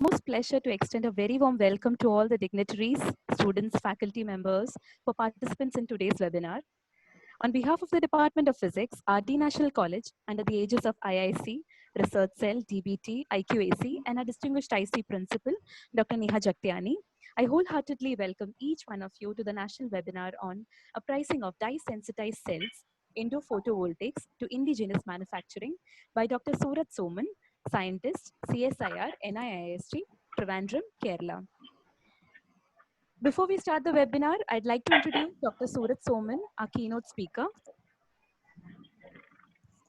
most pleasure to extend a very warm welcome to all the dignitaries, students, faculty members, for participants in today's webinar. On behalf of the Department of Physics, RD National College, under the aegis of IIC, Research Cell, DBT, IQAC, and our distinguished IC principal, Dr. Neha Jagtiani, I wholeheartedly welcome each one of you to the national webinar on Uprising of Dye-Sensitized Cells, Indo-Photovoltaics to Indigenous Manufacturing by Dr. Surat Soman, scientist, CSIR, NIIST, Trivandrum, Kerala. Before we start the webinar, I'd like to introduce Dr. Surat Soman, our keynote speaker.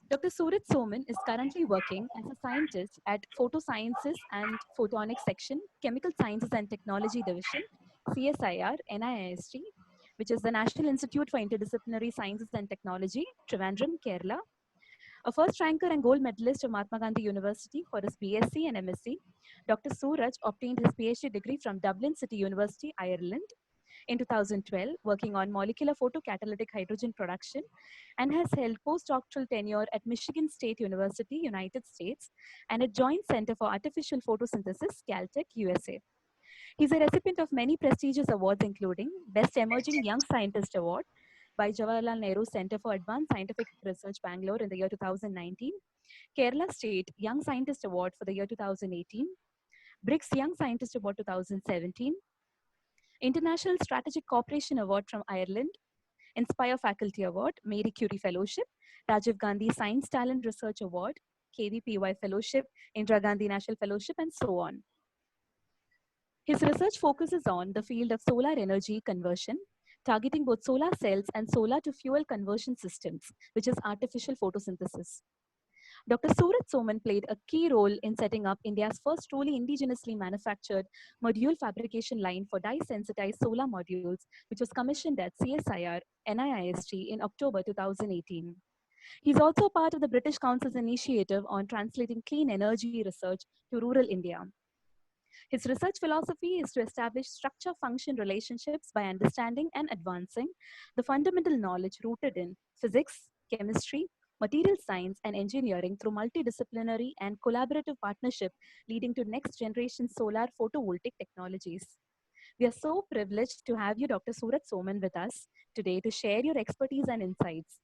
Dr. Surat Soman is currently working as a scientist at Photosciences and Photonics Section, Chemical Sciences and Technology Division, CSIR, NIIST, which is the National Institute for Interdisciplinary Sciences and Technology, Trivandrum, Kerala. A first ranker and gold medalist of Mahatma Gandhi University for his BSc and MSc, Dr. Suraj obtained his PhD degree from Dublin City University, Ireland in 2012, working on molecular photocatalytic hydrogen production, and has held postdoctoral tenure at Michigan State University, United States, and at Joint Center for Artificial Photosynthesis, Caltech, USA. He's a recipient of many prestigious awards, including Best Emerging Young Scientist Award by Jawaharlal Nehru Center for Advanced Scientific Research, Bangalore in the year 2019, Kerala State Young Scientist Award for the year 2018, BRICS Young Scientist Award 2017, International Strategic Cooperation Award from Ireland, Inspire Faculty Award, Marie Curie Fellowship, Rajiv Gandhi Science Talent Research Award, KVPY Fellowship, Indira Gandhi National Fellowship, and so on. His research focuses on the field of solar energy conversion, targeting both solar cells and solar to fuel conversion systems, which is artificial photosynthesis. Dr. Surat Soman played a key role in setting up India's first truly indigenously manufactured module fabrication line for dye-sensitized solar modules, which was commissioned at CSIR NIIST in October 2018. He's also part of the British Council's initiative on translating clean energy research to rural India. His research philosophy is to establish structure-function relationships by understanding and advancing the fundamental knowledge rooted in physics, chemistry, material science, and engineering through multidisciplinary and collaborative partnership leading to next-generation solar photovoltaic technologies. We are so privileged to have you, Dr. Surat Soman, with us today to share your expertise and insights.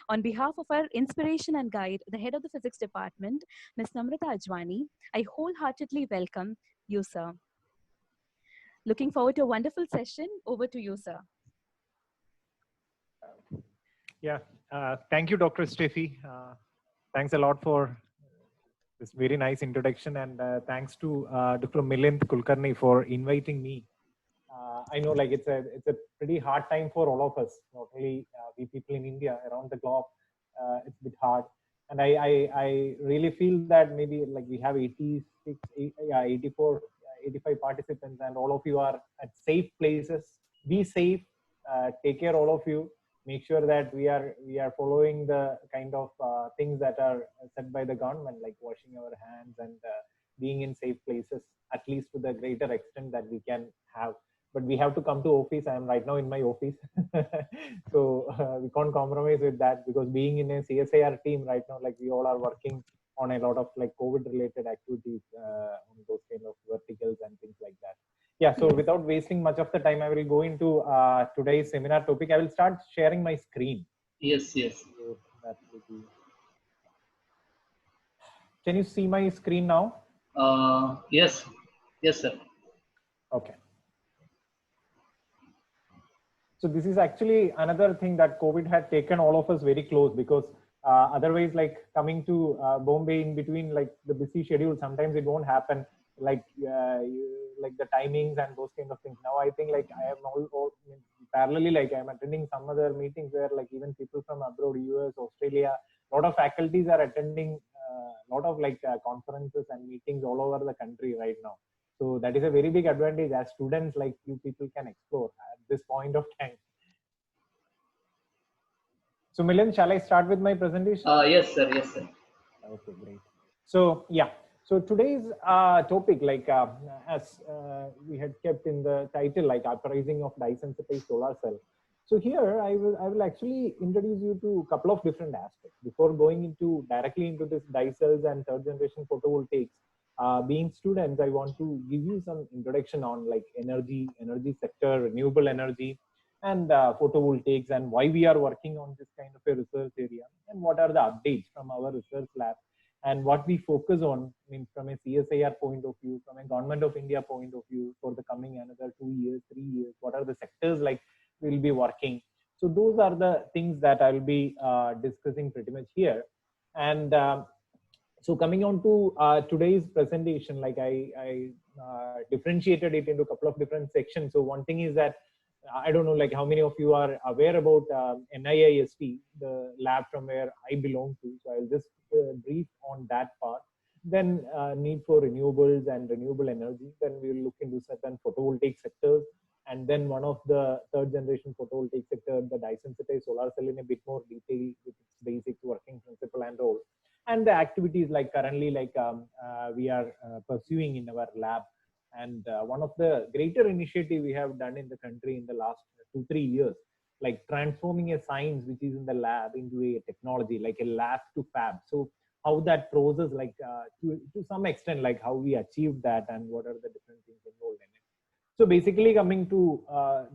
On behalf of our inspiration and guide, the head of the physics department, Ms. Namrata Ajwani, I wholeheartedly welcome you, sir. Looking forward to a wonderful session. Over to you, sir. Yeah, thank you, Dr. Steffi. Thanks a lot for this very nice introduction, and thanks to Dr. Milind Kulkarni for inviting me. I know, like, it's a pretty hard time for all of us, not only we people in India, around the globe. It's a bit hard, and I really feel that maybe like we have 86, 84, 85 participants, and all of you are at safe places. Be safe. Take care, all of you. Make sure that we are following the kind of things that are set by the government, like washing our hands and being in safe places, at least to the greater extent that we can have. But we have to come to office. I am right now in my office. So we can't compromise with that, because being in a CSIR team right now, like we all are working on a lot of like COVID related activities on those kind of verticals and things like that. Yeah, so without wasting much of the time, I will go into today's seminar topic. I will start sharing my screen. Yes. So that will be... Can you see my screen now? Yes, sir. Okay. So this is actually another thing that COVID had taken all of us very close, because otherwise, like coming to Bombay in between, like the busy schedule, sometimes it won't happen. Like the timings and those kind of things. Now I think like I am all parallelly, like I'm attending some other meetings where like even people from abroad, US, Australia, a lot of faculties are attending a lot of like conferences and meetings all over the country right now. So that is a very big advantage as students, like you people can explore at this point of time. So Milind, shall I start with my presentation? Yes, sir. Okay, great. So yeah, so today's topic, like as we had kept in the title, like uprising of dye-sensitized solar cell. So here I will actually introduce you to a couple of different aspects before going into directly into this dye cells and third generation photovoltaics. being students, I want to give you some introduction on like energy sector, renewable energy, and photovoltaics, and why we are working on this kind of a research area, and what are the updates from our research lab, and what we focus on, I mean, from a CSIR point of view, from a government of India point of view, for the coming another 2 years, 3 years, what are the sectors like we'll be working. So those are the things that I'll be discussing pretty much here. And so coming on to today's presentation, like I differentiated it into a couple of different sections. So one thing is that I don't know, like how many of you are aware about NIIST, the lab from where I belong to. So I'll just brief on that part. Then need for renewables and renewable energy. Then we'll look into certain photovoltaic sectors. And then one of the third generation photovoltaic sector, the dye-sensitized solar cell, in a bit more detail with its basic working principle and role. And the activities like currently like we are pursuing in our lab. And one of the greater initiative we have done in the country in the last 2-3 years, like transforming a science which is in the lab into a technology, like a lab to fab. So how that process, like to some extent, like how we achieved that and what are the different things involved in it. So basically coming to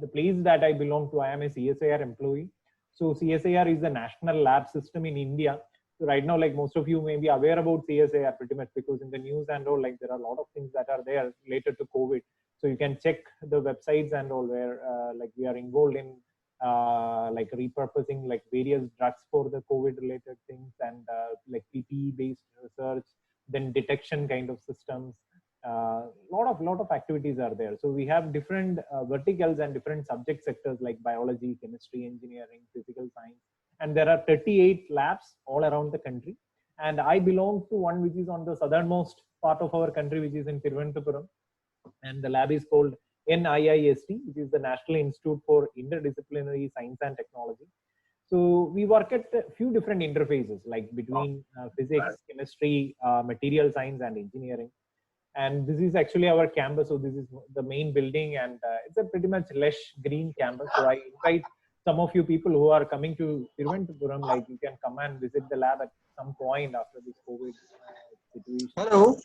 the place that I belong to, I am a CSIR employee. So CSIR is the national lab system in India. So right now, like most of you may be aware about CSIR pretty much, because in the news and all, like there are a lot of things that are there related to COVID. So you can check the websites and all where like we are involved in like repurposing like various drugs for the COVID related things, and like PPE based research, then detection kind of systems. Lot of activities are there. So we have different verticals and different subject sectors like biology, chemistry, engineering, physical science, and there are 38 labs all around the country. And I belong to one which is on the southernmost part of our country, which is in Thiruvananthapuram, and the lab is called NIIST, which is the National Institute for Interdisciplinary Science and Technology. So we work at a few different interfaces, like between physics, chemistry, material science, and engineering. And this is actually our campus. So this is the main building, and it's a pretty much lush green campus. So I invite some of you people who are coming to Thiruvananthapuram, like you can come and visit the lab at some point after this COVID situation. Hello.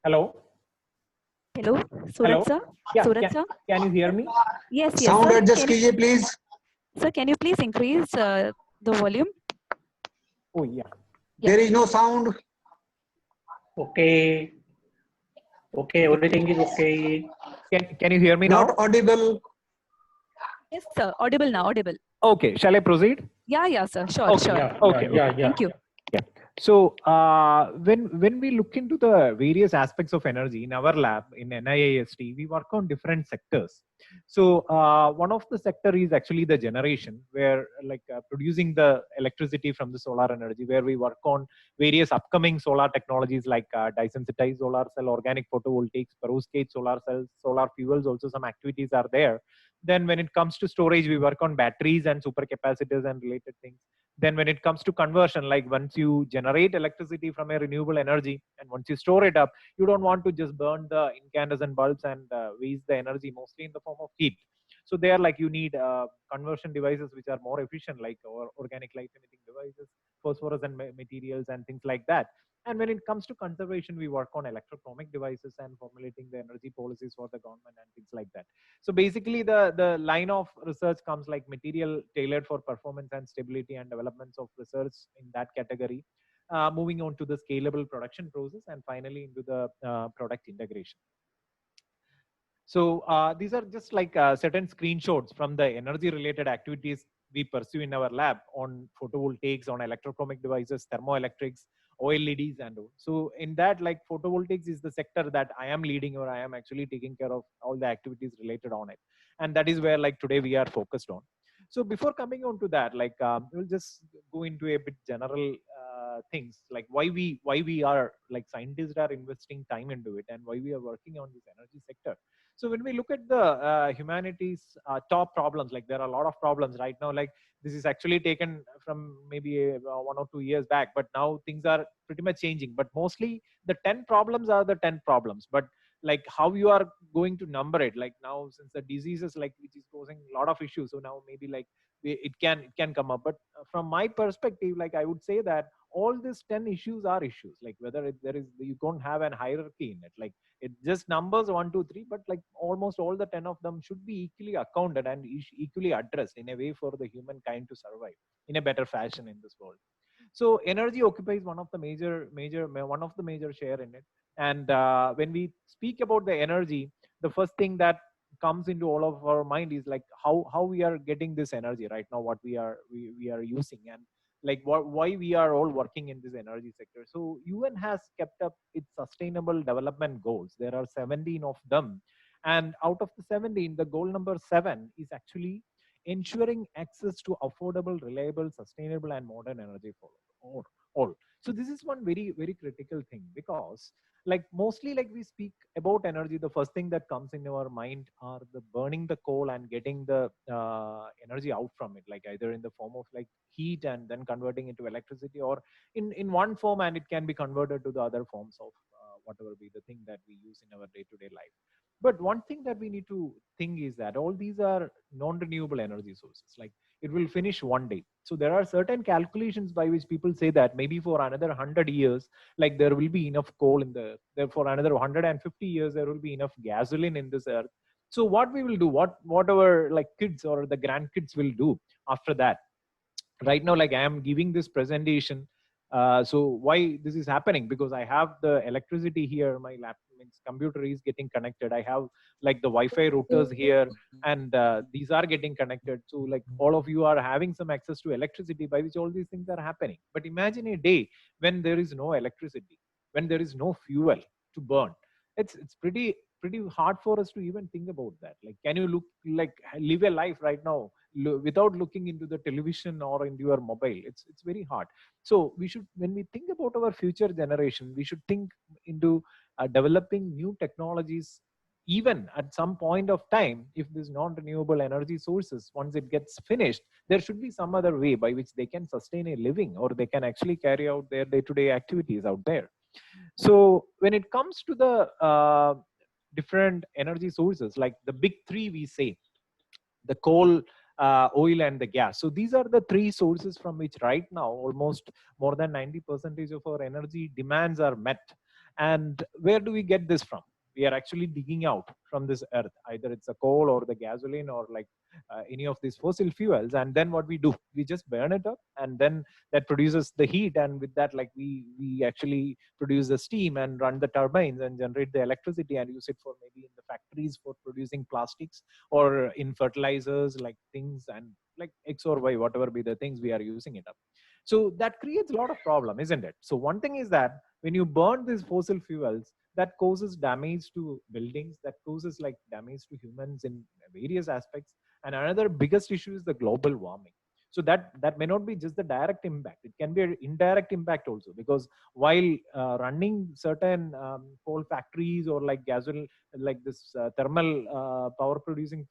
Hello. Hello, Hello. Surat sir. Yeah. Surat sir. Can you hear me? Yes, yes. Sound Sir, adjust कीजिए please. sir, can you please increase the volume? Oh yeah. There is no sound. Okay. Okay, everything is okay. Can you hear me now? Not audible. Yes, sir. Audible now. Audible. Okay. Shall I proceed? Yeah, yeah, sir. Sure, Okay. sure. Yeah. Thank you. So when we look into the various aspects of energy in our lab in NIIST, we work on different sectors. So one of the sector is actually the generation, where like producing the electricity from the solar energy, where we work on various upcoming solar technologies like dye-sensitized solar cell, organic photovoltaics, perovskite solar cells, solar fuels. Also some activities are there. Then when it comes to storage, we work on batteries and supercapacitors and related things. Then when it comes to conversion, like once you generate electricity from a renewable energy and once you store it up, you don't want to just burn the incandescent bulbs and waste the energy mostly in the form of heat. So there, like you need conversion devices which are more efficient, like or organic light emitting devices, phosphorescent materials and things like that. And when it comes to conservation, we work on electrochromic devices and formulating the energy policies for the government and things like that. So basically the line of research comes like material tailored for performance and stability and developments of research in that category, moving on to the scalable production process, and finally into the product integration. So these are just like certain screenshots from the energy related activities we pursue in our lab on photovoltaics, on electrochromic devices, thermoelectrics, OLEDs and all. So in that, like photovoltaics is the sector that I am leading, or I am actually taking care of all the activities related on it. And that is where like today we are focused on. So before coming on to that, like we'll just go into a bit general things, like why we are like scientists are investing time into it and why we are working on this energy sector. So when we look at the humanities top problems, like there are a lot of problems right now, like this is actually taken from maybe 1 or 2 years back, but now things are pretty much changing. But mostly the 10 problems are the 10 problems. But like how you are going to number it. Like now, since the diseases like which is causing a lot of issues, so now maybe like it can come up. But from my perspective, like I would say that all these 10 issues are issues, like whether there is, you don't have an hierarchy in it, like it just numbers 1 2 3, but like almost all the 10 of them should be equally accounted and equally addressed in a way for the humankind to survive in a better fashion in this world. So energy occupies one of the major share in it. And when we speak about the energy, the first thing that comes into all of our mind is like how we are getting this energy right now, what we are using, and like why we are all working in this energy sector. So UN has kept up its sustainable development goals. There are 17 of them, and out of the 17, the goal number 7 is actually ensuring access to affordable, reliable, sustainable, and modern energy for all. So this is one very critical thing, because like mostly like we speak about energy, the first thing that comes in our mind are the burning the coal and getting the energy out from it, like either in the form of like heat and then converting into electricity, or in one form, and it can be converted to the other forms of whatever be the thing that we use in our day-to-day life. But one thing that we need to think is that all these are non-renewable energy sources. Like it will finish one day. So there are certain calculations by which people say that maybe for another 100 years, like there will be enough coal in the, there for another 150 years, there will be enough gasoline in this earth. So what we will do, what our like kids or the grandkids will do after that. Right now, like I am giving this presentation, so why this is happening, because I have the electricity here, my laptop means computer is getting connected, I have like the Wi-Fi routers here, and these are getting connected, so like all of you are having some access to electricity by which all these things are happening. But imagine a day when there is no electricity, when there is no fuel to burn. It's pretty hard for us to even think about that. Like can you look like live a life right now without looking into the television or into your mobile? It's very hard. So we should, when we think about our future generation, we should think into developing new technologies. Even at some point of time, if this non-renewable energy sources, once it gets finished, there should be some other way by which they can sustain a living, or they can actually carry out their day-to-day activities out there. So when it comes to the different energy sources, like the big three, we say the coal, oil, and the gas. So these are the three sources from which right now almost more than 90% of our energy demands are met. And where do we get this from? We are actually digging out from this earth, either it's a coal or the gasoline or like any of these fossil fuels. And then what we do, we just burn it up, and then that produces the heat, and with that, like we actually produce the steam and run the turbines and generate the electricity and use it for maybe in the factories for producing plastics, or in fertilizers, like things, and like X or Y, whatever be the things, we are using it up. So that creates a lot of problem, isn't it? So one thing is that when you burn these fossil fuels, that causes damage to buildings, that causes like damage to humans in various aspects. And another biggest issue is the global warming. So that may not be just the direct impact, it can be an indirect impact also, because while running certain coal factories or like gasoline, like this thermal power producing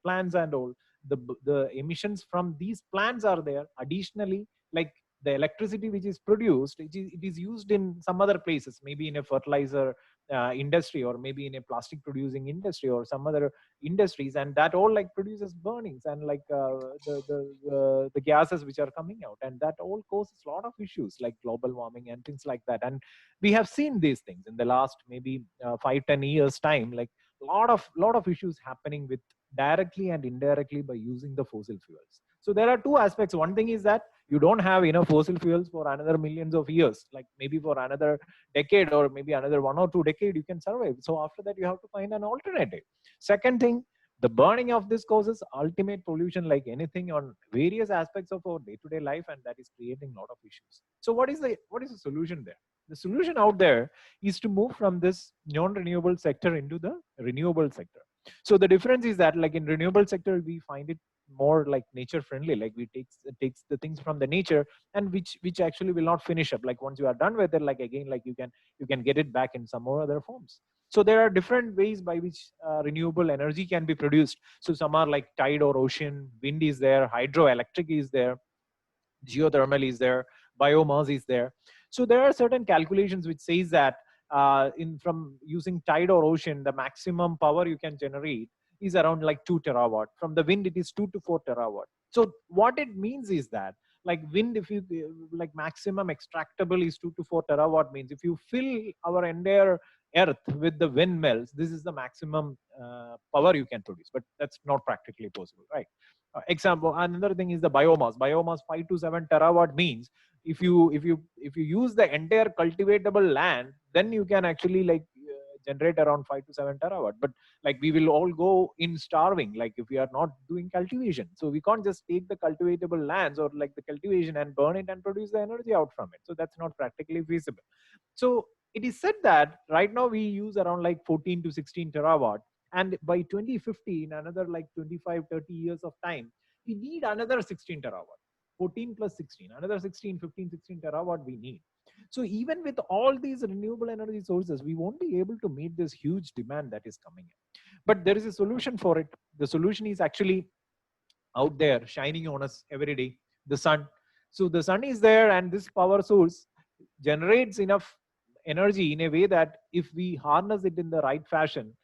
plants and all, the emissions from these plants are there. Additionally, like the electricity which is produced, it is used in some other places, maybe in a fertilizer industry, or maybe in a plastic producing industry, or some other industries, and that all like produces burnings and like the gases which are coming out, and that all causes a lot of issues like global warming and things like that. And we have seen these things in the last maybe 5-10 years time, like lot of issues happening with directly and indirectly by using the fossil fuels. So there are two aspects. One thing is that you don't have enough fossil fuels for another millions of years, like maybe for another decade or maybe another 1 or 2 decades you can survive. So after that you have to find an alternative. Second thing, the burning of this causes ultimate pollution like anything on various aspects of our day-to-day life, and that is creating a lot of issues. So what is the solution there? The solution out there is to move from this non-renewable sector into the renewable sector. So the difference is that like in renewable sector we find it more like nature friendly, like we takes the things from the nature, and which actually will not finish up. Like once you are done with it, like again, like you can get it back in some more other forms. So there are different ways by which renewable energy can be produced. So some are like tide or ocean, wind is there, hydroelectric is there, geothermal is there, biomass is there. So there are certain calculations which says that in from using tide or ocean, the maximum power you can generate is around like 2 terawatt. From the wind, it is 2 to 4 terawatt. So what it means is that like wind, if you like maximum extractable is 2 to 4 terawatt, means if you fill our entire earth with the windmills, this is the maximum power you can produce, but that's not practically possible, right? Example, another thing is the biomass 5 to 7 terawatt means if you use the entire cultivatable land, then you can actually like generate around 5 to 7 terawatt. But like we will all go in starving, like if we are not doing cultivation. So we can't just take the cultivatable lands or like the cultivation and burn it and produce the energy out from it. So that's not practically feasible. So it is said that right now we use around like 14 to 16 terawatt, and by 2050, in another like 25 30 years of time, we need another 16 terawatt. 14 plus 16, another 16 15 16 terawatt we need. So even with all these renewable energy sources, we won't be able to meet this huge demand that is coming in. But there is a solution for it. The solution is actually out there shining on us every day, the sun. So the sun is there, and this power source generates enough energy in a way that if we harness it in the right fashion,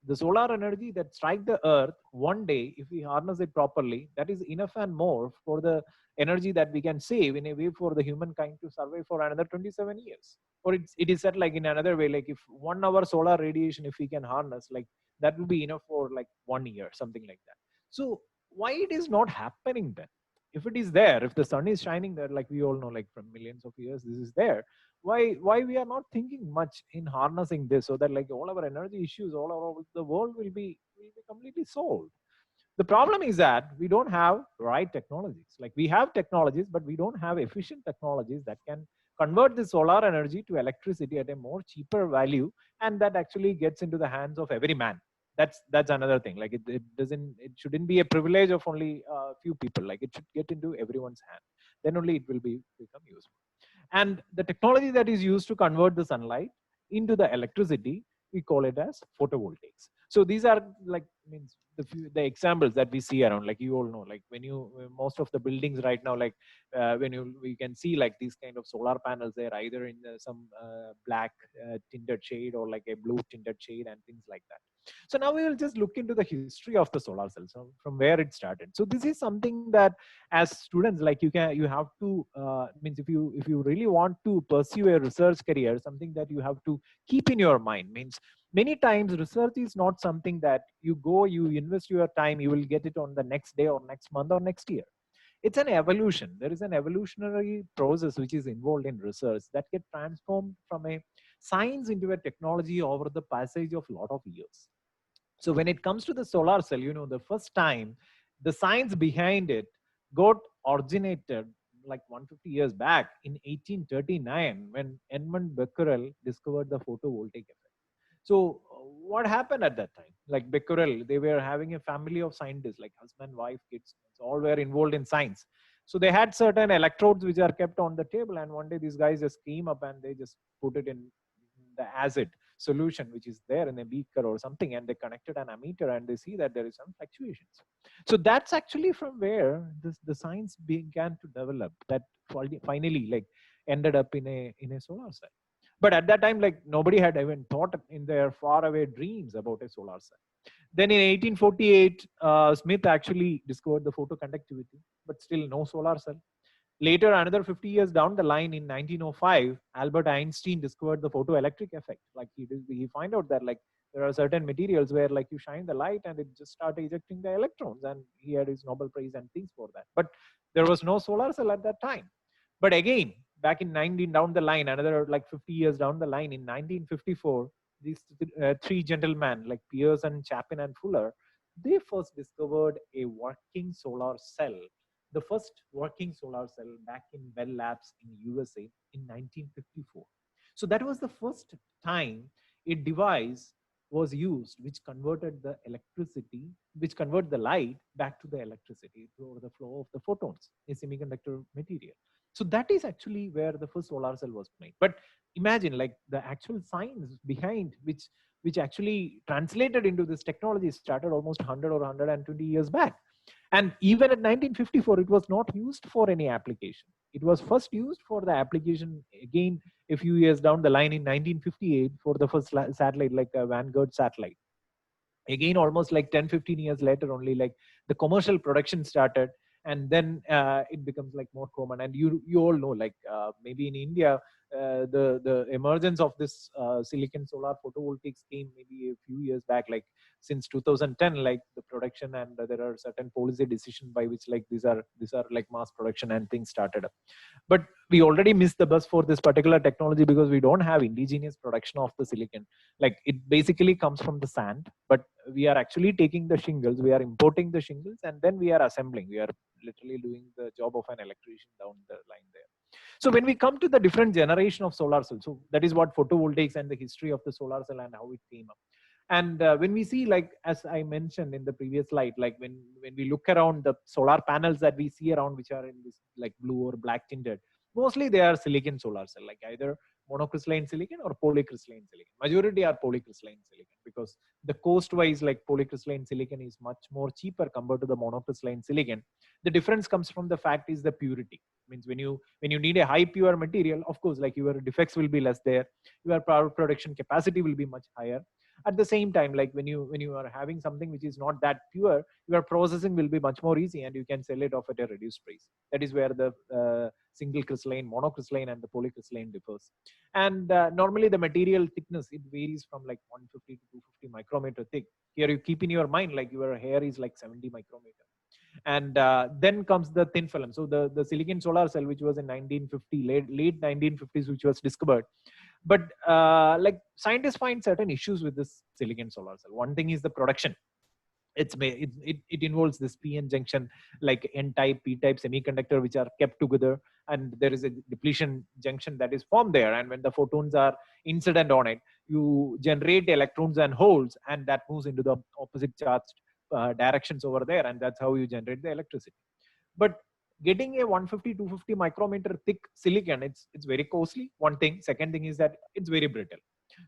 the solar energy that strike the earth one day, if we harness it properly, that is enough and more for the energy that we can save in a way for the humankind to survive for another 27 years. Or it is said like in another way, like if 1 hour solar radiation, if we can harness, like that will be enough for like 1 year, something like that. So why it is not happening then? If it is there, if the sun is shining there, like we all know, like from millions of years, this is there. Why we are not thinking much in harnessing this, so that like all our energy issues all over the world will be completely solved? The problem is that we don't have right technologies. Like we have technologies, but we don't have efficient technologies that can convert the solar energy to electricity at a more cheaper value, and that actually gets into the hands of every man. That's another thing. Like it shouldn't be a privilege of only a few people. Like it should get into everyone's hand. Then only it will become useful. And the technology that is used to convert the sunlight into the electricity, we call it as photovoltaics. So these are like means the examples that we see around, like you all know, like when most of the buildings right now, like we can see like these kind of solar panels there, either in some black tinted shade or like a blue tinted shade and things like that. So now we will just look into the history of the solar cell, so from where it started. So this is something that as students, like you have to means if you really want to pursue a research career, something that you have to keep in your mind, means many times research is not something that you go, you invest your time, you will get it on the next day or next month or next year. It's an evolution. There is an evolutionary process which is involved in research that get transformed from a science into a technology over the passage of a lot of years. So when it comes to the solar cell, the first time the science behind it got originated like 150 years back in 1839, when Edmund Becquerel discovered the photovoltaic effect. So what happened at that time? Like Becquerel, they were having a family of scientists, like husband, wife, kids, all were involved in science. So they had certain electrodes which are kept on the table, and one day these guys just came up and they just put it in the acid solution which is there in a beaker or something, and they connected an ammeter and they see that there is some fluctuations. So that's actually from where the science began to develop, that finally like ended up in a solar cell. But at that time, like nobody had even thought in their faraway dreams about a solar cell. Then in 1848, Smith actually discovered the photoconductivity, but still no solar cell. Later, another 50 years down the line, in 1905, Albert Einstein discovered the photoelectric effect. Like he find out that like there are certain materials where like you shine the light and it just started ejecting the electrons, and he had his Nobel Prize and things for that. But there was no solar cell at that time. But again, back in 19 down the line, another like 50 years down the line, in 1954, these three gentlemen like Pearson, Chapin, and Fuller, they first discovered a working solar cell, the first working solar cell back in Bell Labs in USA in 1954. So that was the first time a device was used which converted the electricity, which convert the light back to the electricity through the flow of the photons, a semiconductor material. So that is actually where the first solar cell was made. But imagine like the actual science behind which actually translated into this technology started almost 100 or 120 years back. And even at 1954, it was not used for any application. It was first used for the application again a few years down the line in 1958 for the first satellite, like a Vanguard satellite. Again, almost like 10-15 years later only, like the commercial production started, and then it becomes like more common. And you all know, like maybe in India, the emergence of this silicon solar photovoltaics came maybe a few years back, like since 2010, like the production, and there are certain policy decisions by which like these are like mass production and things started up. But we already missed the bus for this particular technology because we don't have indigenous production of the silicon. Like it basically comes from the sand, but we are actually taking the shingles, we are importing the shingles, and then we are assembling. We are literally doing the job of an electrician down the line there. So when we come to the different generation of solar cells, so that is what photovoltaics and the history of the solar cell and how it came up. And when we see, like as I mentioned in the previous slide, like when we look around the solar panels that we see around, which are in this like blue or black tinted, mostly they are silicon solar cell, like either monocrystalline silicon or polycrystalline silicon. Majority are polycrystalline silicon because the cost wise, like polycrystalline silicon is much more cheaper compared to the monocrystalline silicon. The difference comes from the fact is the purity. Means when you need a high pure material, of course, like your defects will be less there, your power production capacity will be much higher. At the same time, like when you are having something which is not that pure, your processing will be much more easy and you can sell it off at a reduced price. That is where the single crystalline, monocrystalline, and the polycrystalline differs. And normally the material thickness, it varies from like 150 to 250 micrometer thick. Here you keep in your mind like your hair is like 70 micrometer. And then comes the thin film. So the silicon solar cell, which was in 1950, late 1950s, which was discovered. But like scientists find certain issues with this silicon solar cell. One thing is the production. It involves this PN junction, like N-type, P-type semiconductor, which are kept together, and there is a depletion junction that is formed there. And when the photons are incident on it, you generate electrons and holes, and that moves into the opposite charged directions over there, and that's how you generate the electricity. But getting a 150 250 micrometer thick silicon, it's very costly, one thing. Second thing is that it's very brittle,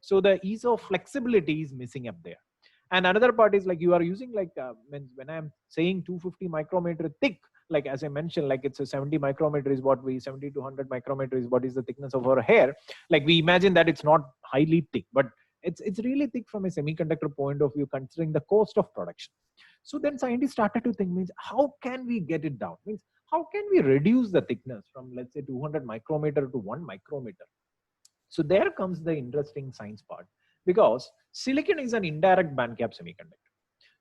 so the ease of flexibility is missing up there. And another part is like you are using like when I'm saying 250 micrometer thick, like as I mentioned, like it's a 70 micrometer is what we 70 to 100 micrometer is what is the thickness of our hair. Like we imagine that it's not highly thick, but it's really thick from a semiconductor point of view, considering the cost of production. So then scientists started to think, means how can we get it down? Means how can we reduce the thickness from, let's say, 200 micrometer to 1 micrometer? So there comes the interesting science part, because silicon is an indirect bandgap semiconductor.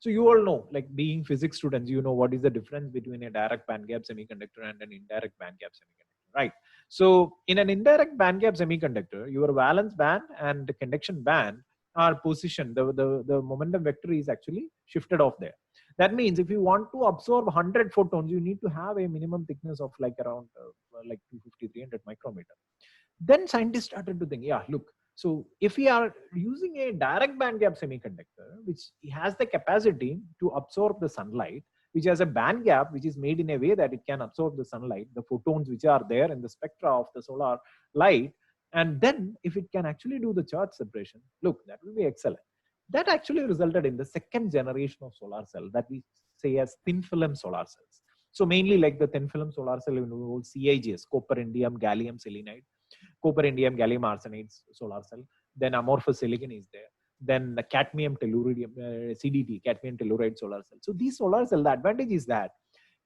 So you all know, like being physics students, you know what is the difference between a direct bandgap semiconductor and an indirect bandgap semiconductor, right? So in an indirect bandgap semiconductor, your valence band and the conduction band are positioned, the momentum vector is actually shifted off there. That means if you want to absorb 100 photons, you need to have a minimum thickness of like around like 250, 300 micrometer. Then scientists started to think, yeah, look, so if we are using a direct bandgap semiconductor, which has the capacity to absorb the sunlight, which has a band gap which is made in a way that it can absorb the sunlight, the photons which are there in the spectra of the solar light, and then if it can actually do the charge separation, look, that will be excellent. That actually resulted in the second generation of solar cell that we say as thin film solar cells. So mainly like the thin film solar cell involves CIGS, copper, indium, gallium, selenide, copper, indium, gallium arsenide solar cell. Then amorphous silicon is there. Then the cadmium tellurium, CDT, cadmium telluride solar cell. So these solar cell, the advantage is that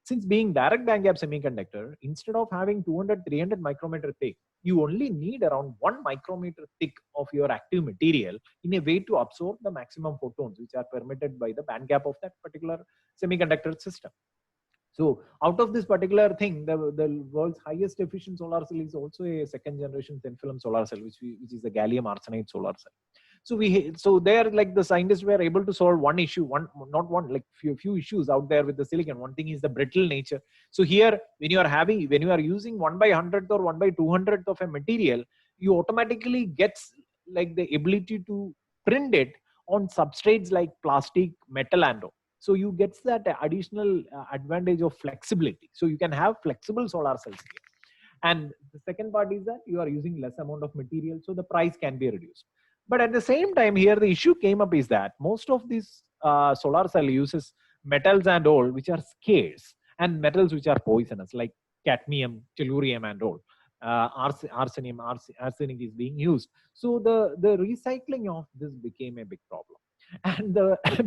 since being direct bandgap semiconductor, instead of having 200, 300 micrometer thick, you only need around 1 micrometer thick of your active material in a way to absorb the maximum photons which are permitted by the band gap of that particular semiconductor system. So out of this particular thing, the world's highest efficient solar cell is also a second generation thin film solar cell, which is the gallium arsenide solar cell. So there, like the scientists were able to solve one issue, like few issues out there with the silicon. One thing is the brittle nature. So here, when you are using 1/100th or 1/200th of a material, you automatically gets like the ability to print it on substrates like plastic, metal, and all. So you get that additional advantage of flexibility. So you can have flexible solar cells here. And the second part is that you are using less amount of material, so the price can be reduced. But at the same time, here the issue came up is that most of these solar cell uses metals and all which are scarce, and metals which are poisonous like cadmium, tellurium and all. Arsenic is being used. So the recycling of this became a big problem. And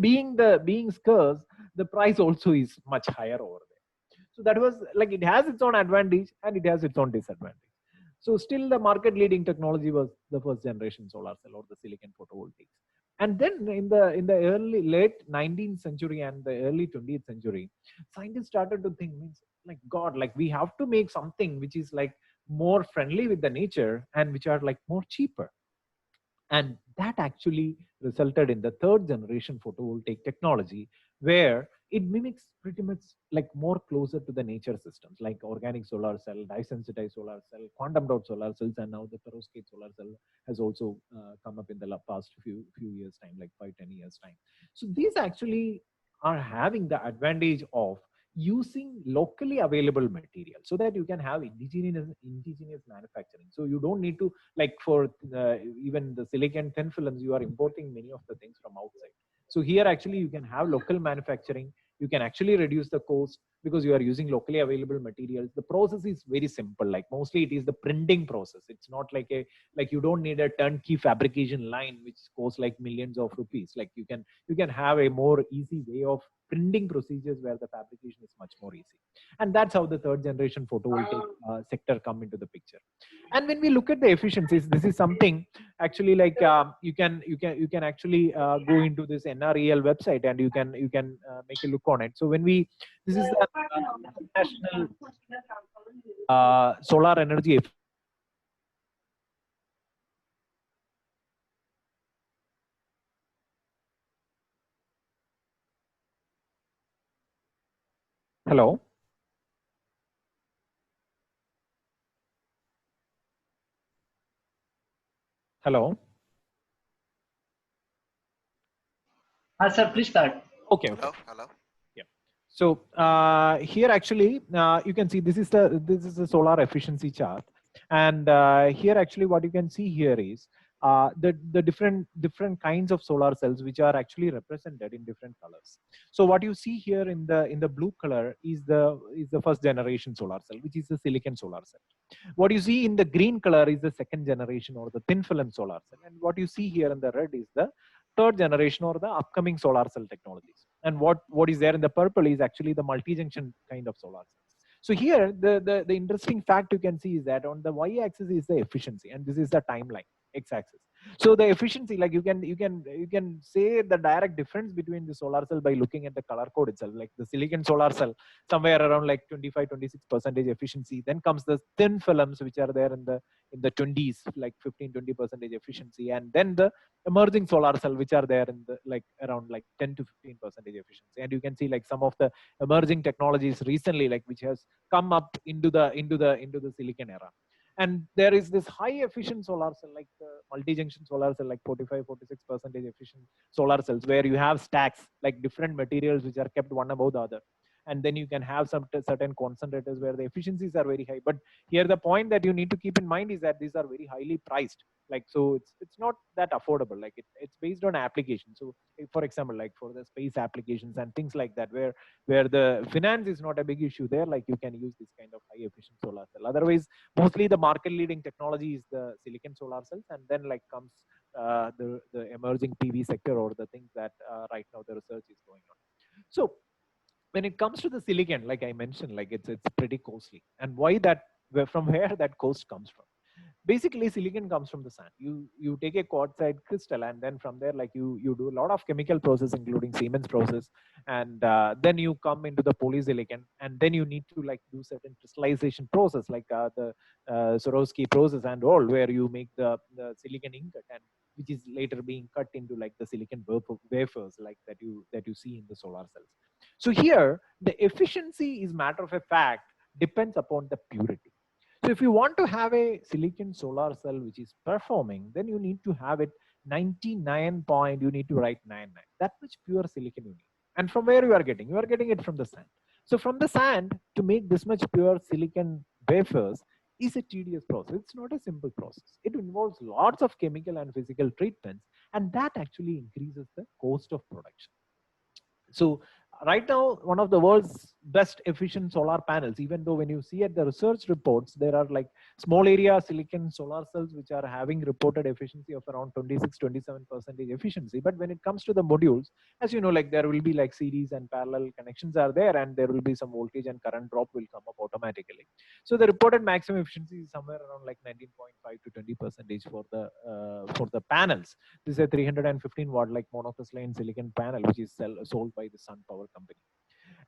being scarce, the price also is much higher over there. So that was like, it has its own advantage and it has its own disadvantage. So still the market leading technology was the first generation solar cell or the silicon photovoltaics. And then in the early late 19th century and the early 20th century, scientists started to think, means like God, like we have to make something which is like more friendly with the nature and which are like more cheaper. And that actually resulted in the third generation photovoltaic technology, where it mimics pretty much like more closer to the nature systems like organic solar cell, dye-sensitized solar cell, quantum dot solar cells, and now the perovskite solar cell has also come up in the past few years time, like 5-10 years time. So these actually are having the advantage of using locally available material so that you can have indigenous manufacturing. So you don't need to, like for even the silicon thin films, you are importing many of the things from outside. So here actually you can have local manufacturing. You can actually reduce the cost because you are using locally available materials. The process is very simple. Like mostly it is the printing process. It's not like you don't need a turnkey fabrication line which costs like millions of rupees. Like you can have a more easy way of printing procedures where the fabrication is much more easy. And that's how the third generation photovoltaic sector come into the picture. And when we look at the efficiencies, this is something actually like you can actually go into this NREL website and you can make a look on it. So when we, this is the national solar energy Hello. Hello. Sir, please start. Okay. Hello. Yeah. So here actually you can see this is the solar efficiency chart, and here actually what you can see here is the different kinds of solar cells which are actually represented in different colors. So what you see here in the blue color is the first generation solar cell, which is the silicon solar cell. What you see in the green color is the second generation or the thin film solar cell, and what you see here in the red is the third generation or the upcoming solar cell technologies. And what is there in the purple is actually the multi-junction kind of solar cells. So here the interesting fact you can see is that on the y-axis is the efficiency, and this is the timeline x-axis. So the efficiency, like you can say the direct difference between the solar cell by looking at the color code itself. Like the silicon solar cell, somewhere around like 25-26% efficiency. Then comes the thin films which are there in the 20s, like 15-20% efficiency, and then the emerging solar cell which are there in the like around like 10-15% efficiency. And you can see like some of the emerging technologies recently, like which has come up into the silicon era. And there is this high efficient solar cell, like the multi-junction solar cell, like 45-46% efficient solar cells, where you have stacks like different materials which are kept one above the other. And then you can have some certain concentrators where the efficiencies are very high. But here the point that you need to keep in mind is that these are very highly priced. Like, so it's not that affordable. Like it's based on application. So for example, like for the space applications and things like that, where the finance is not a big issue there, like you can use this kind of high efficient solar cell. Otherwise, mostly the market leading technology is the silicon solar cells, and then like comes the emerging PV sector or the things that right now the research is going on. So when it comes to the silicon, like I mentioned, like it's pretty costly. And why that, from where that cost comes from? Basically silicon comes from the sand. You take a quartzite crystal, and then from there, like you do a lot of chemical process including Siemens process, and then you come into the polysilicon, and then you need to like do certain crystallization process like the Swarovski process and all, where you make the silicon ingot, and which is later being cut into like the silicon wafers like that you see in the solar cells. So here the efficiency is matter of a fact depends upon the purity. So if you want to have a silicon solar cell which is performing, then you need to have it 99 point, you need to write 99. That much pure silicon you need. And from where you are getting? You are getting it from the sand. So from the sand, to make this much pure silicon wafers is a tedious process. It's not a simple process. It involves lots of chemical and physical treatments, and that actually increases the cost of production. So right now, one of the world's best efficient solar panels, even though when you see at the research reports, there are like small area silicon solar cells which are having reported efficiency of around 26-27% efficiency. But when it comes to the modules, as you know, like there will be like series and parallel connections are there, and there will be some voltage and current drop will come up automatically. So the reported maximum efficiency is somewhere around like 19.5 to 20% for the panels. This is a 315 watt like monocrystalline silicon panel, which is sold by the Sun Power company.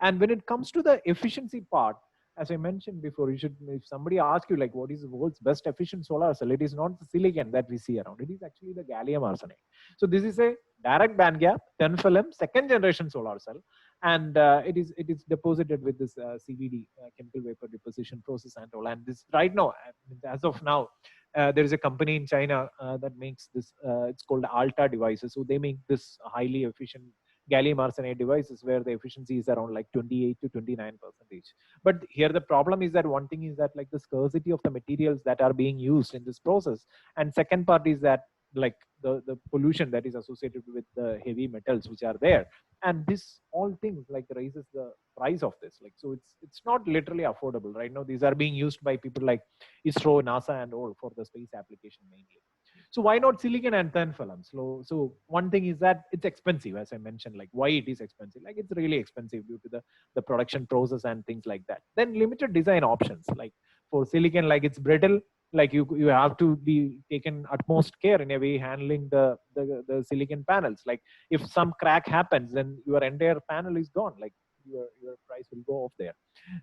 And when it comes to the efficiency part, as I mentioned before, you should, if somebody asks you like what is the world's best efficient solar cell, it is not the silicon that we see around. It is actually the gallium arsenide. So this is a direct band gap, thin film, second generation solar cell, and it is deposited with this CVD, chemical vapor deposition process and all. And this right now, as of now, there is a company in China that makes this. It's called Alta Devices. So they make this highly efficient gallium arsenide devices where the efficiency is around like 28 to 29%. But here the problem is that one thing is that like the scarcity of the materials that are being used in this process, and second part is that like the pollution that is associated with the heavy metals which are there, and this all things like raises the price of this. Like so it's not literally affordable right now. These are being used by people like ISRO, NASA and all for the space application mainly. So why not silicon and thin film? So one thing is that it's expensive, as I mentioned, like why it is expensive. Like it's really expensive due to the production process and things like that. Then limited design options, like for silicon, like it's brittle, like you have to be taken utmost care in a way handling the silicon panels. Like if some crack happens, then your entire panel is gone. Like your price will go off there.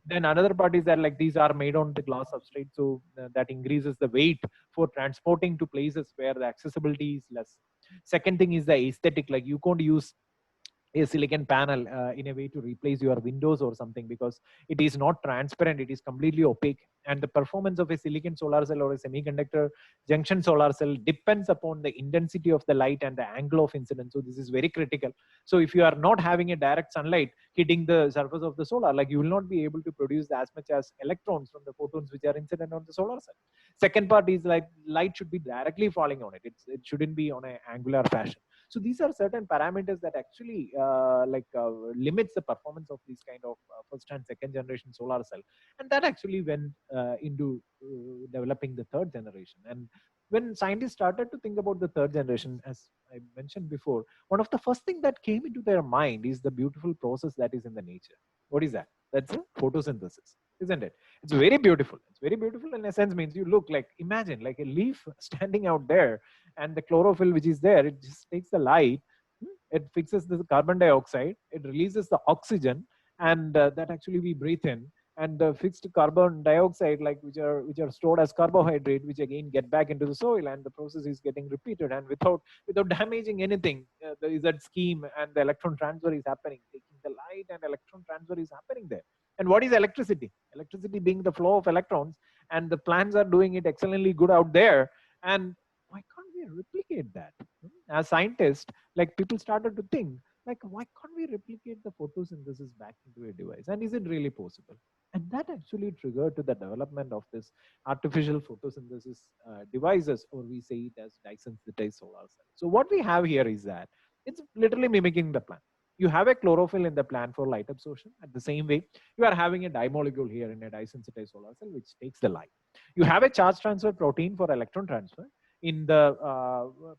Then another part is that like these are made on the glass substrate, so that increases the weight for transporting to places where the accessibility is less. Second thing is the aesthetic, like you can't use a silicon panel in a way to replace your windows or something, because it is not transparent, it is completely opaque, and the performance of a silicon solar cell or a semiconductor junction solar cell depends upon the intensity of the light and the angle of incidence. So this is very critical. So if you are not having a direct sunlight hitting the surface of the solar, like you will not be able to produce as much as electrons from the photons which are incident on the solar cell. Second part is like light should be directly falling on it. It shouldn't be on an angular fashion. So these are certain parameters that actually limits the performance of these kind of first and second generation solar cell, and that actually went into developing the third generation. And when scientists started to think about the third generation, as I mentioned before, one of the first thing that came into their mind is the beautiful process that is in the nature. What is that? That's a photosynthesis, isn't it? It's very beautiful. It's very beautiful in a sense, means you look like, imagine like a leaf standing out there, and the chlorophyll which is there, it just takes the light, it fixes the carbon dioxide, it releases the oxygen, and that actually we breathe in, and the fixed carbon dioxide, like which are stored as carbohydrate, which again get back into the soil, and the process is getting repeated, and without damaging anything, there is that scheme, and the electron transfer is happening, taking the light and electron transfer is happening there. And what is electricity? Electricity being the flow of electrons, and the plants are doing it excellently good out there. And why can't we replicate that? As scientists, like people started to think, like, why can't we replicate the photosynthesis back into a device? And is it really possible? And that actually triggered to the development of this artificial photosynthesis devices, or we say it as dye-sensitized solar cell. So what we have here is that it's literally mimicking the plant. You have a chlorophyll in the plant for light absorption. At the same way, you are having a dye molecule here in a dye-sensitized solar cell, which takes the light. You have a charge transfer protein for electron transfer in the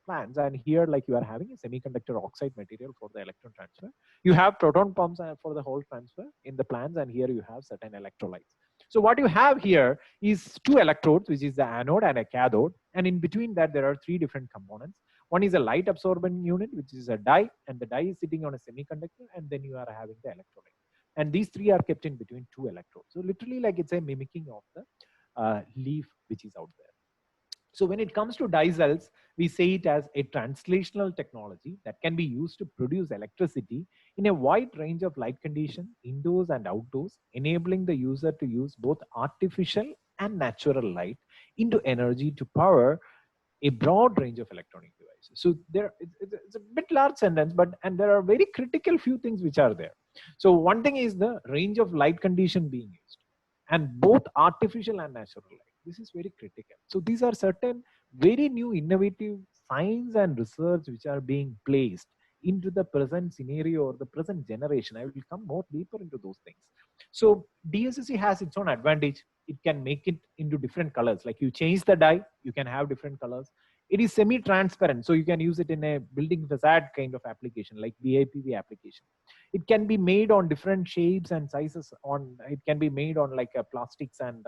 plants, and here like you are having a semiconductor oxide material for the electron transfer. You have proton pumps for the whole transfer in the plants, and here you have certain electrolytes. So what you have here is two electrodes, which is the anode and a cathode, and in between that there are three different components. One is a light absorbing unit, which is a dye, and the dye is sitting on a semiconductor, and then you are having the electrolyte, and these three are kept in between two electrodes. So literally like it's a mimicking of the leaf which is out there. So when it comes to dye cells, we say it as a translational technology that can be used to produce electricity in a wide range of light conditions, indoors and outdoors, enabling the user to use both artificial and natural light into energy to power a broad range of electronic devices. So it's a bit large sentence, and there are very critical few things which are there. So one thing is the range of light condition being used, and both artificial and natural light. This is very critical. So these are certain very new innovative science and research which are being placed into the present scenario or the present generation. I will come more deeper into those things. So DSSC has its own advantage. It can make it into different colors. Like you change the dye, you can have different colors. It is semi-transparent, so you can use it in a building facade kind of application, like BIPV application. It can be made on different shapes and sizes. It can be made on like plastics and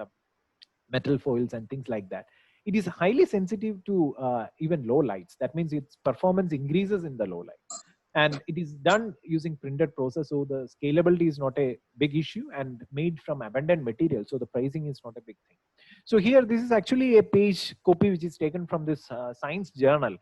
metal foils and things like that. It is highly sensitive to even low lights. That means its performance increases in the low light. And it is done using printed process, so the scalability is not a big issue, and made from abundant material, so the pricing is not a big thing. So here, this is actually a page copy which is taken from this science journal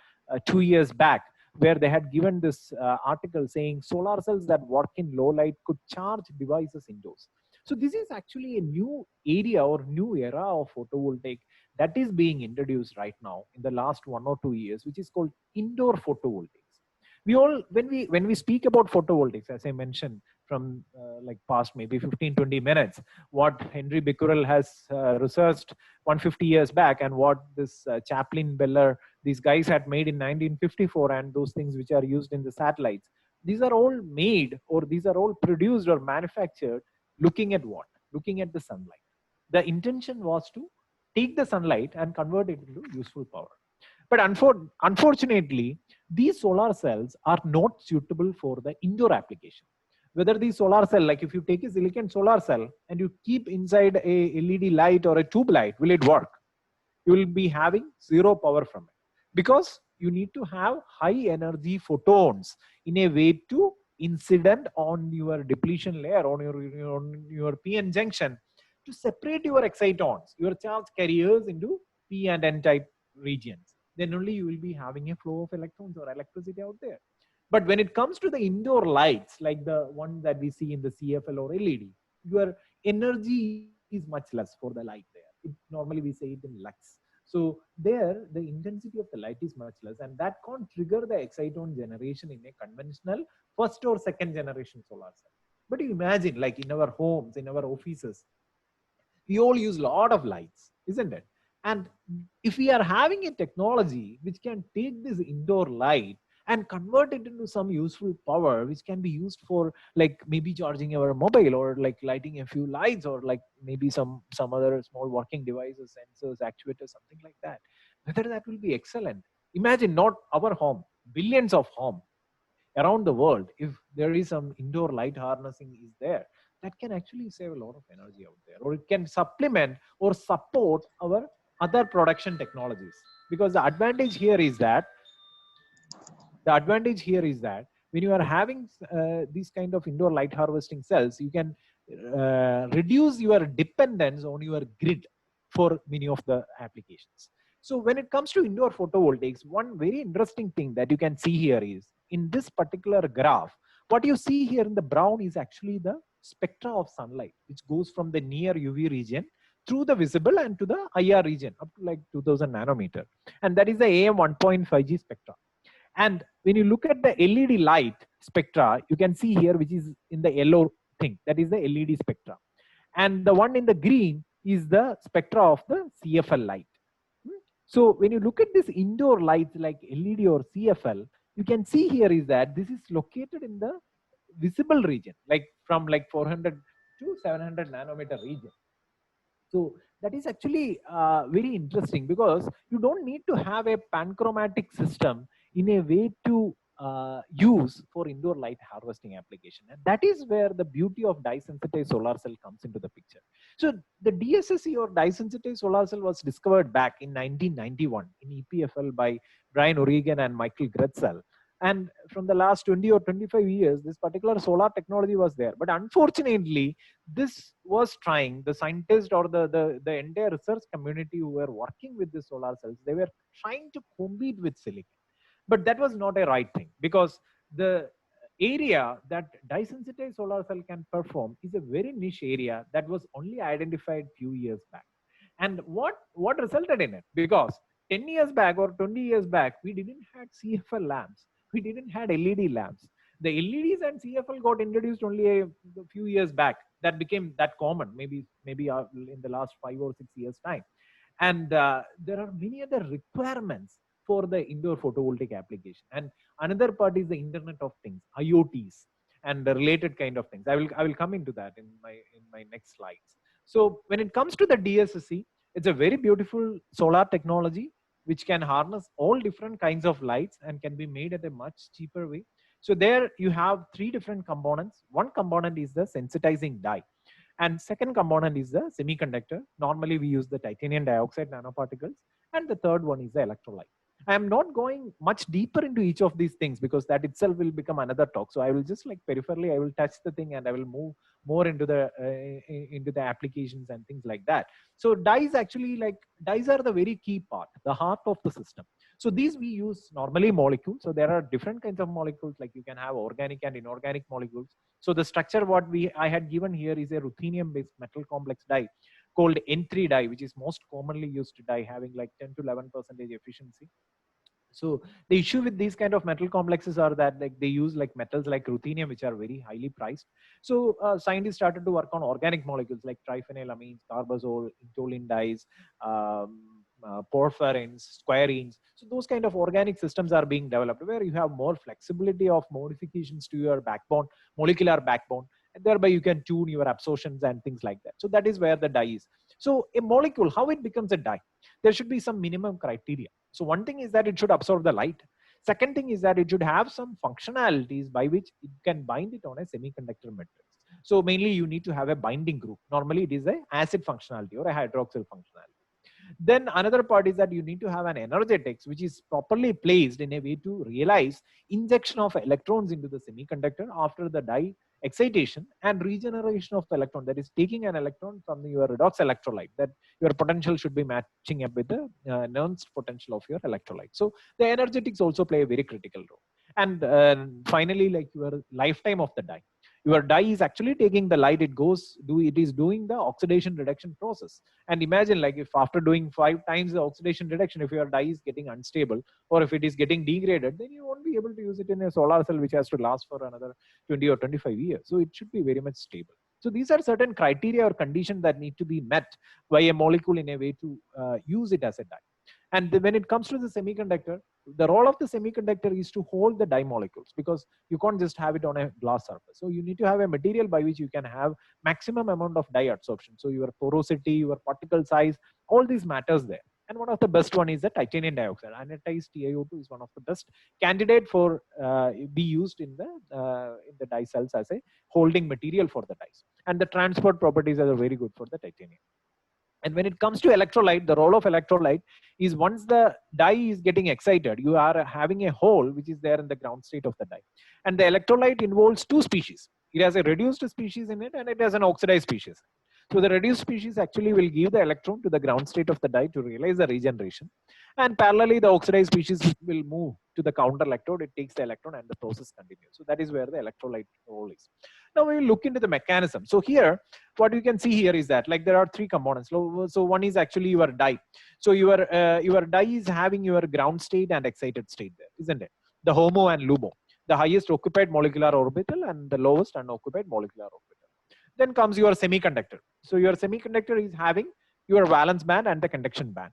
2 years back, where they had given this article saying solar cells that work in low light could charge devices indoors. So this is actually a new area or new era of photovoltaic that is being introduced right now in the last 1 or 2 years, which is called indoor photovoltaics. We all, when we speak about photovoltaics, as I mentioned from like past maybe 15-20 minutes, what Henry Becquerel has researched 150 years back, and what this Chaplin, Beller, these guys had made in 1954, and those things which are used in the satellites, these are all made, or these are all produced or manufactured looking at what? Looking at the sunlight. The intention was to take the sunlight and convert it into useful power. But unfortunately, these solar cells are not suitable for the indoor application. Whether the solar cell, like if you take a silicon solar cell and you keep inside a LED light or a tube light, will it work? You will be having zero power from it, because you need to have high energy photons in a way to incident on your depletion layer, on your PN junction, to separate your excitons, your charge carriers, into P and N type regions. Then only you will be having a flow of electrons or electricity out there. But when it comes to the indoor lights, like the one that we see in the CFL or LED, your energy is much less for the light there. Normally we say it in lux. So there, the intensity of the light is much less, and that can't trigger the exciton generation in a conventional first or second generation solar cell. But you imagine, like in our homes, in our offices, we all use a lot of lights, isn't it? And if we are having a technology which can take this indoor light and convert it into some useful power, which can be used for like maybe charging our mobile, or like lighting a few lights, or like maybe some other small working devices, sensors, actuators, something like that, whether that will be excellent. Imagine, not our home, billions of home around the world, if there is some indoor light harnessing is there, that can actually save a lot of energy out there, or it can supplement or support our other production technologies. Because the advantage here is that when you are having these kind of indoor light harvesting cells, you can reduce your dependence on your grid for many of the applications. So when it comes to indoor photovoltaics, one very interesting thing that you can see here is, in this particular graph, what you see here in the brown is actually the spectra of sunlight, which goes from the near UV region through the visible and to the IR region up to like 2000 nanometer. And that is the AM 1.5G spectra. And when you look at the LED light spectra, you can see here, which is in the yellow thing, that is the LED spectra. And the one in the green is the spectra of the CFL light. So when you look at this indoor lights like LED or CFL, you can see here is that this is located in the visible region, like from like 400 to 700 nanometer region. So that is actually very interesting, because you don't need to have a panchromatic system in a way to use for indoor light harvesting application. And that is where the beauty of dye sensitized solar cell comes into the picture. So the DSSC or dye sensitized solar cell was discovered back in 1991 in EPFL by Brian O'Regan and Michael Gretzel. And from the last 20 or 25 years, this particular solar technology was there. But unfortunately, this was trying, the scientists or the entire research community who were working with the solar cells, they were trying to compete with silicon. But that was not a right thing, because the area that dye sensitized solar cell can perform is a very niche area that was only identified few years back. And what resulted in it? Because 10 years back or 20 years back, we didn't have CFL lamps. We didn't have LED lamps. The LEDs and CFL got introduced only a few years back. That became that common, maybe in the last 5 or 6 years time. And there are many other requirements for the indoor photovoltaic application. And another part is the Internet of Things, IoTs, and the related kind of things. I will come into that in my next slides. So when it comes to the DSSC, it's a very beautiful solar technology which can harness all different kinds of lights and can be made at a much cheaper way. So there you have three different components. One component is the sensitizing die, and second component is the semiconductor. Normally we use the titanium dioxide nanoparticles, and the third one is the electrolyte. I am not going much deeper into each of these things because that itself will become another talk. So I will just like peripherally, I will touch the thing and I will move more into the applications and things like that. So dyes actually, like, dyes are the very key part, the heart of the system. So these we use normally molecules. So there are different kinds of molecules, like you can have organic and inorganic molecules. So the structure what I had given here is a ruthenium based metal complex dye called N3 dye, which is most commonly used dye, having like 10 to 11% efficiency. So the issue with these kind of metal complexes are that like they use like metals like ruthenium, which are very highly priced. So scientists started to work on organic molecules like triphenylamines, carbazole, intoline dyes, porphyrins, squarenes. So those kind of organic systems are being developed where you have more flexibility of modifications to your backbone, molecular backbone, and thereby you can tune your absorptions and things like that. So that is where the dye is. So a molecule, how it becomes a dye? There should be some minimum criteria. So one thing is that it should absorb the light. Second thing is that it should have some functionalities by which it can bind it on a semiconductor matrix. So mainly you need to have a binding group. Normally it is a acid functionality or a hydroxyl functionality. Then another part is that you need to have an energetics which is properly placed in a way to realize injection of electrons into the semiconductor after the dye excitation and regeneration of the electron, that is taking an electron from your redox electrolyte, that your potential should be matching up with the Nernst potential of your electrolyte. So the energetics also play a very critical role. And finally, like your lifetime of the dye. Your dye is actually taking the light, it is doing the oxidation reduction process. And imagine, like, if after doing 5 times the oxidation reduction, if your dye is getting unstable or if it is getting degraded, then you won't be able to use it in a solar cell which has to last for another 20 or 25 years. So it should be very much stable. So these are certain criteria or conditions that need to be met by a molecule in a way to use it as a dye. And when it comes to the semiconductor, the role of the semiconductor is to hold the dye molecules, because you can't just have it on a glass surface. So you need to have a material by which you can have maximum amount of dye absorption. So your porosity, your particle size, all these matters there. And one of the best one is the titanium dioxide. Anodized TiO2 is one of the best candidate for be used in the dye cells as a holding material for the dyes. And the transport properties are very good for the titanium. And when it comes to electrolyte, the role of electrolyte is once the dye is getting excited, you are having a hole which is there in the ground state of the dye. And the electrolyte involves 2 species. It has a reduced species in it and it has an oxidized species. So the reduced species actually will give the electron to the ground state of the dye to realize the regeneration. And parallelly, the oxidized species will move to the counter electrode. It takes the electron and the process continues. So that is where the electrolyte role is. Now we will look into the mechanism. So here, what you can see here is that like there are 3 components. So one is actually your dye. So your dye is having your ground state and excited state there, isn't it? The HOMO and LUMO, the highest occupied molecular orbital and the lowest unoccupied molecular orbital. Then comes your semiconductor. So your semiconductor is having your valence band and the conduction band.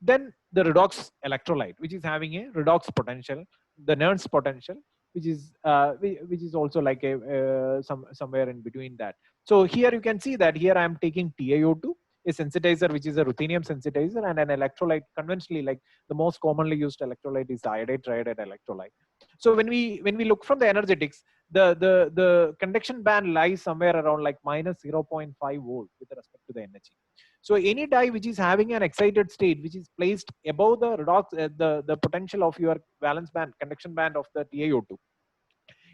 Then the redox electrolyte, which is having a redox potential, the Nernst potential, which is also like a somewhere in between that. So here you can see that here I am taking TiO2, a sensitizer which is a ruthenium sensitizer, and an electrolyte. Conventionally, like the most commonly used electrolyte is iodide triiodide electrolyte. So when we look from the energetics, the conduction band lies somewhere around like minus 0.5 volt with respect to the energy. So any dye which is having an excited state which is placed above the redox, the potential of your valence band, conduction band of the TiO2,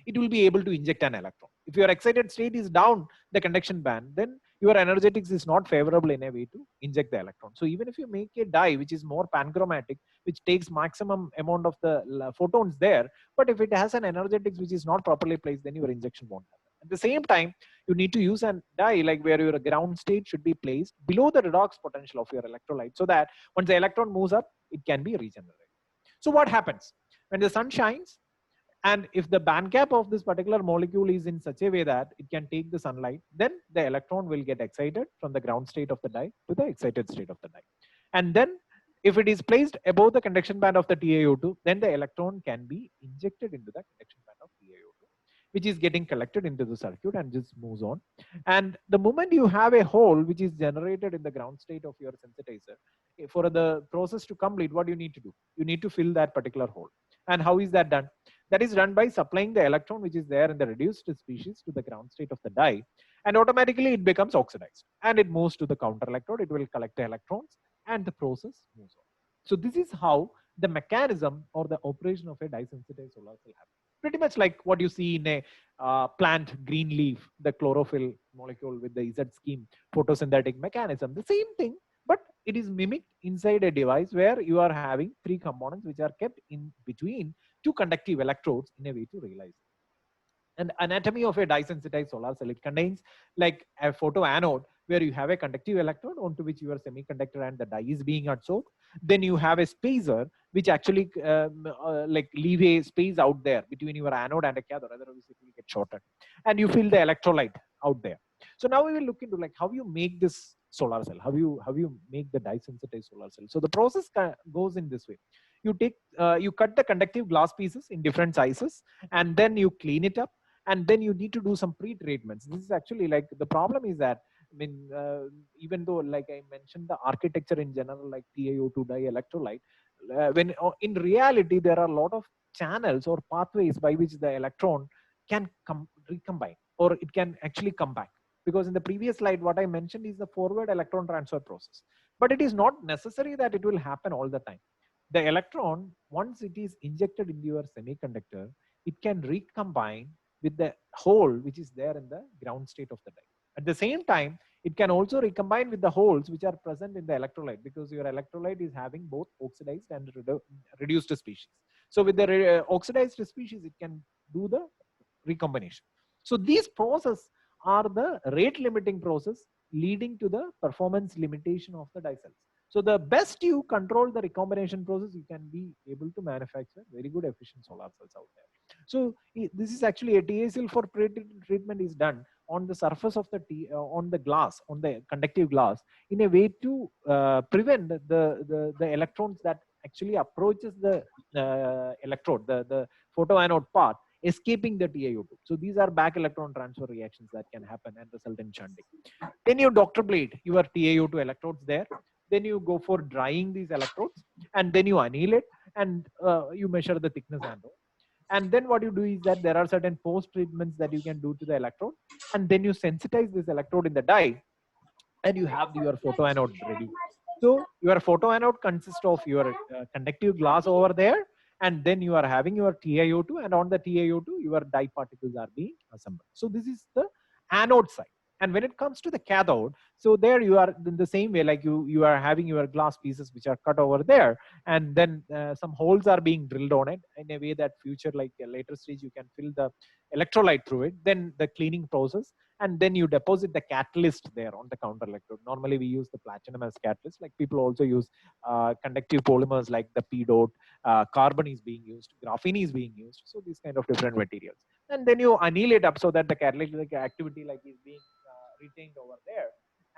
it will be able to inject an electron. If your excited state is down the conduction band, then your energetics is not favorable in a way to inject the electron. So even if you make a dye which is more panchromatic, which takes maximum amount of the photons there, but if it has an energetics which is not properly placed, then your injection won't happen. At the same time, you need to use a dye like where your ground state should be placed below the redox potential of your electrolyte, so that once the electron moves up, it can be regenerated. So what happens? When the sun shines, and if the band gap of this particular molecule is in such a way that it can take the sunlight, then the electron will get excited from the ground state of the dye to the excited state of the dye. And then If it is placed above the conduction band of the TiO2, then the electron can be injected into the conduction band of TiO2, which is getting collected into the circuit and just moves on. And the moment you have a hole which is generated in the ground state of your sensitizer, for the process to complete, what you need to do? You need to fill that particular hole. And how is that done? That is done by supplying the electron which is there in the reduced species to the ground state of the die, and automatically it becomes oxidized and it moves to the counter electrode. It will collect the electrons and the process moves on. So this is how the mechanism or the operation of a dye sensitized solar cell happens. Pretty much like what you see in a plant green leaf, the chlorophyll molecule with the Z scheme photosynthetic mechanism. The same thing, but it is mimicked inside a device where you are having three components which are kept in between two conductive electrodes in a way to realize it. And anatomy of a dye sensitized solar cell, it contains like a photoanode where you have a conductive electrode onto which your semiconductor and the dye is being absorbed. Then you have a spacer which actually like leave a space out there between your anode and a cathode, otherwise it will get shorted. And you fill the electrolyte out there. So now we will look into like how you make this solar cell, how you make the dye sensitized solar cell. So the process goes in this way. You take you cut the conductive glass pieces in different sizes, and then you clean it up, and then you need to do some pre-treatments. This is actually like the problem is that, I mean, even though like I mentioned the architecture in general, like TiO2 dye electrolyte, when in reality there are a lot of channels or pathways by which the electron can recombine, or it can actually come back. Because in the previous slide, what I mentioned is the forward electron transfer process, but it is not necessary that it will happen all the time. The electron, once it is injected into your semiconductor, it can recombine with the hole which is there in the ground state of the die. At the same time, it can also recombine with the holes which are present in the electrolyte, because your electrolyte is having both oxidized and reduced species. So with the oxidized species, it can do the recombination. So these processes are the rate limiting process leading to the performance limitation of the die cells. So the best you control the recombination process, you can be able to manufacture very good efficient solar cells out there. So this is actually a TiSL for treatment is done on the surface of the on the glass, on the conductive glass, in a way to prevent the electrons that actually approaches the electrode, the photoanode part, escaping the TiO2. So these are back electron transfer reactions that can happen and result in shunting. Then you Dr. Blade your TiO2 electrodes there. Then you go for drying these electrodes, and then you anneal it, and you measure the thickness and all. And then what you do is that there are certain post treatments that you can do to the electrode, and then you sensitize this electrode in the die, and you have your photoanode ready. So your photoanode consists of your conductive glass over there, and then you are having your TiO2, and on the TiO2 your dye particles are being assembled. So this is the anode side. And when it comes to the cathode, so there you are in the same way, like you are having your glass pieces which are cut over there, and then some holes are being drilled on it in a way that future, like a later stage, you can fill the electrolyte through it, then the cleaning process, and then you deposit the catalyst there on the counter electrode. Normally we use the platinum as catalyst, like people also use conductive polymers like the P dot, carbon is being used, graphene is being used, so these kind of different materials. And then you anneal it up so that the catalytic activity like is being retained over there.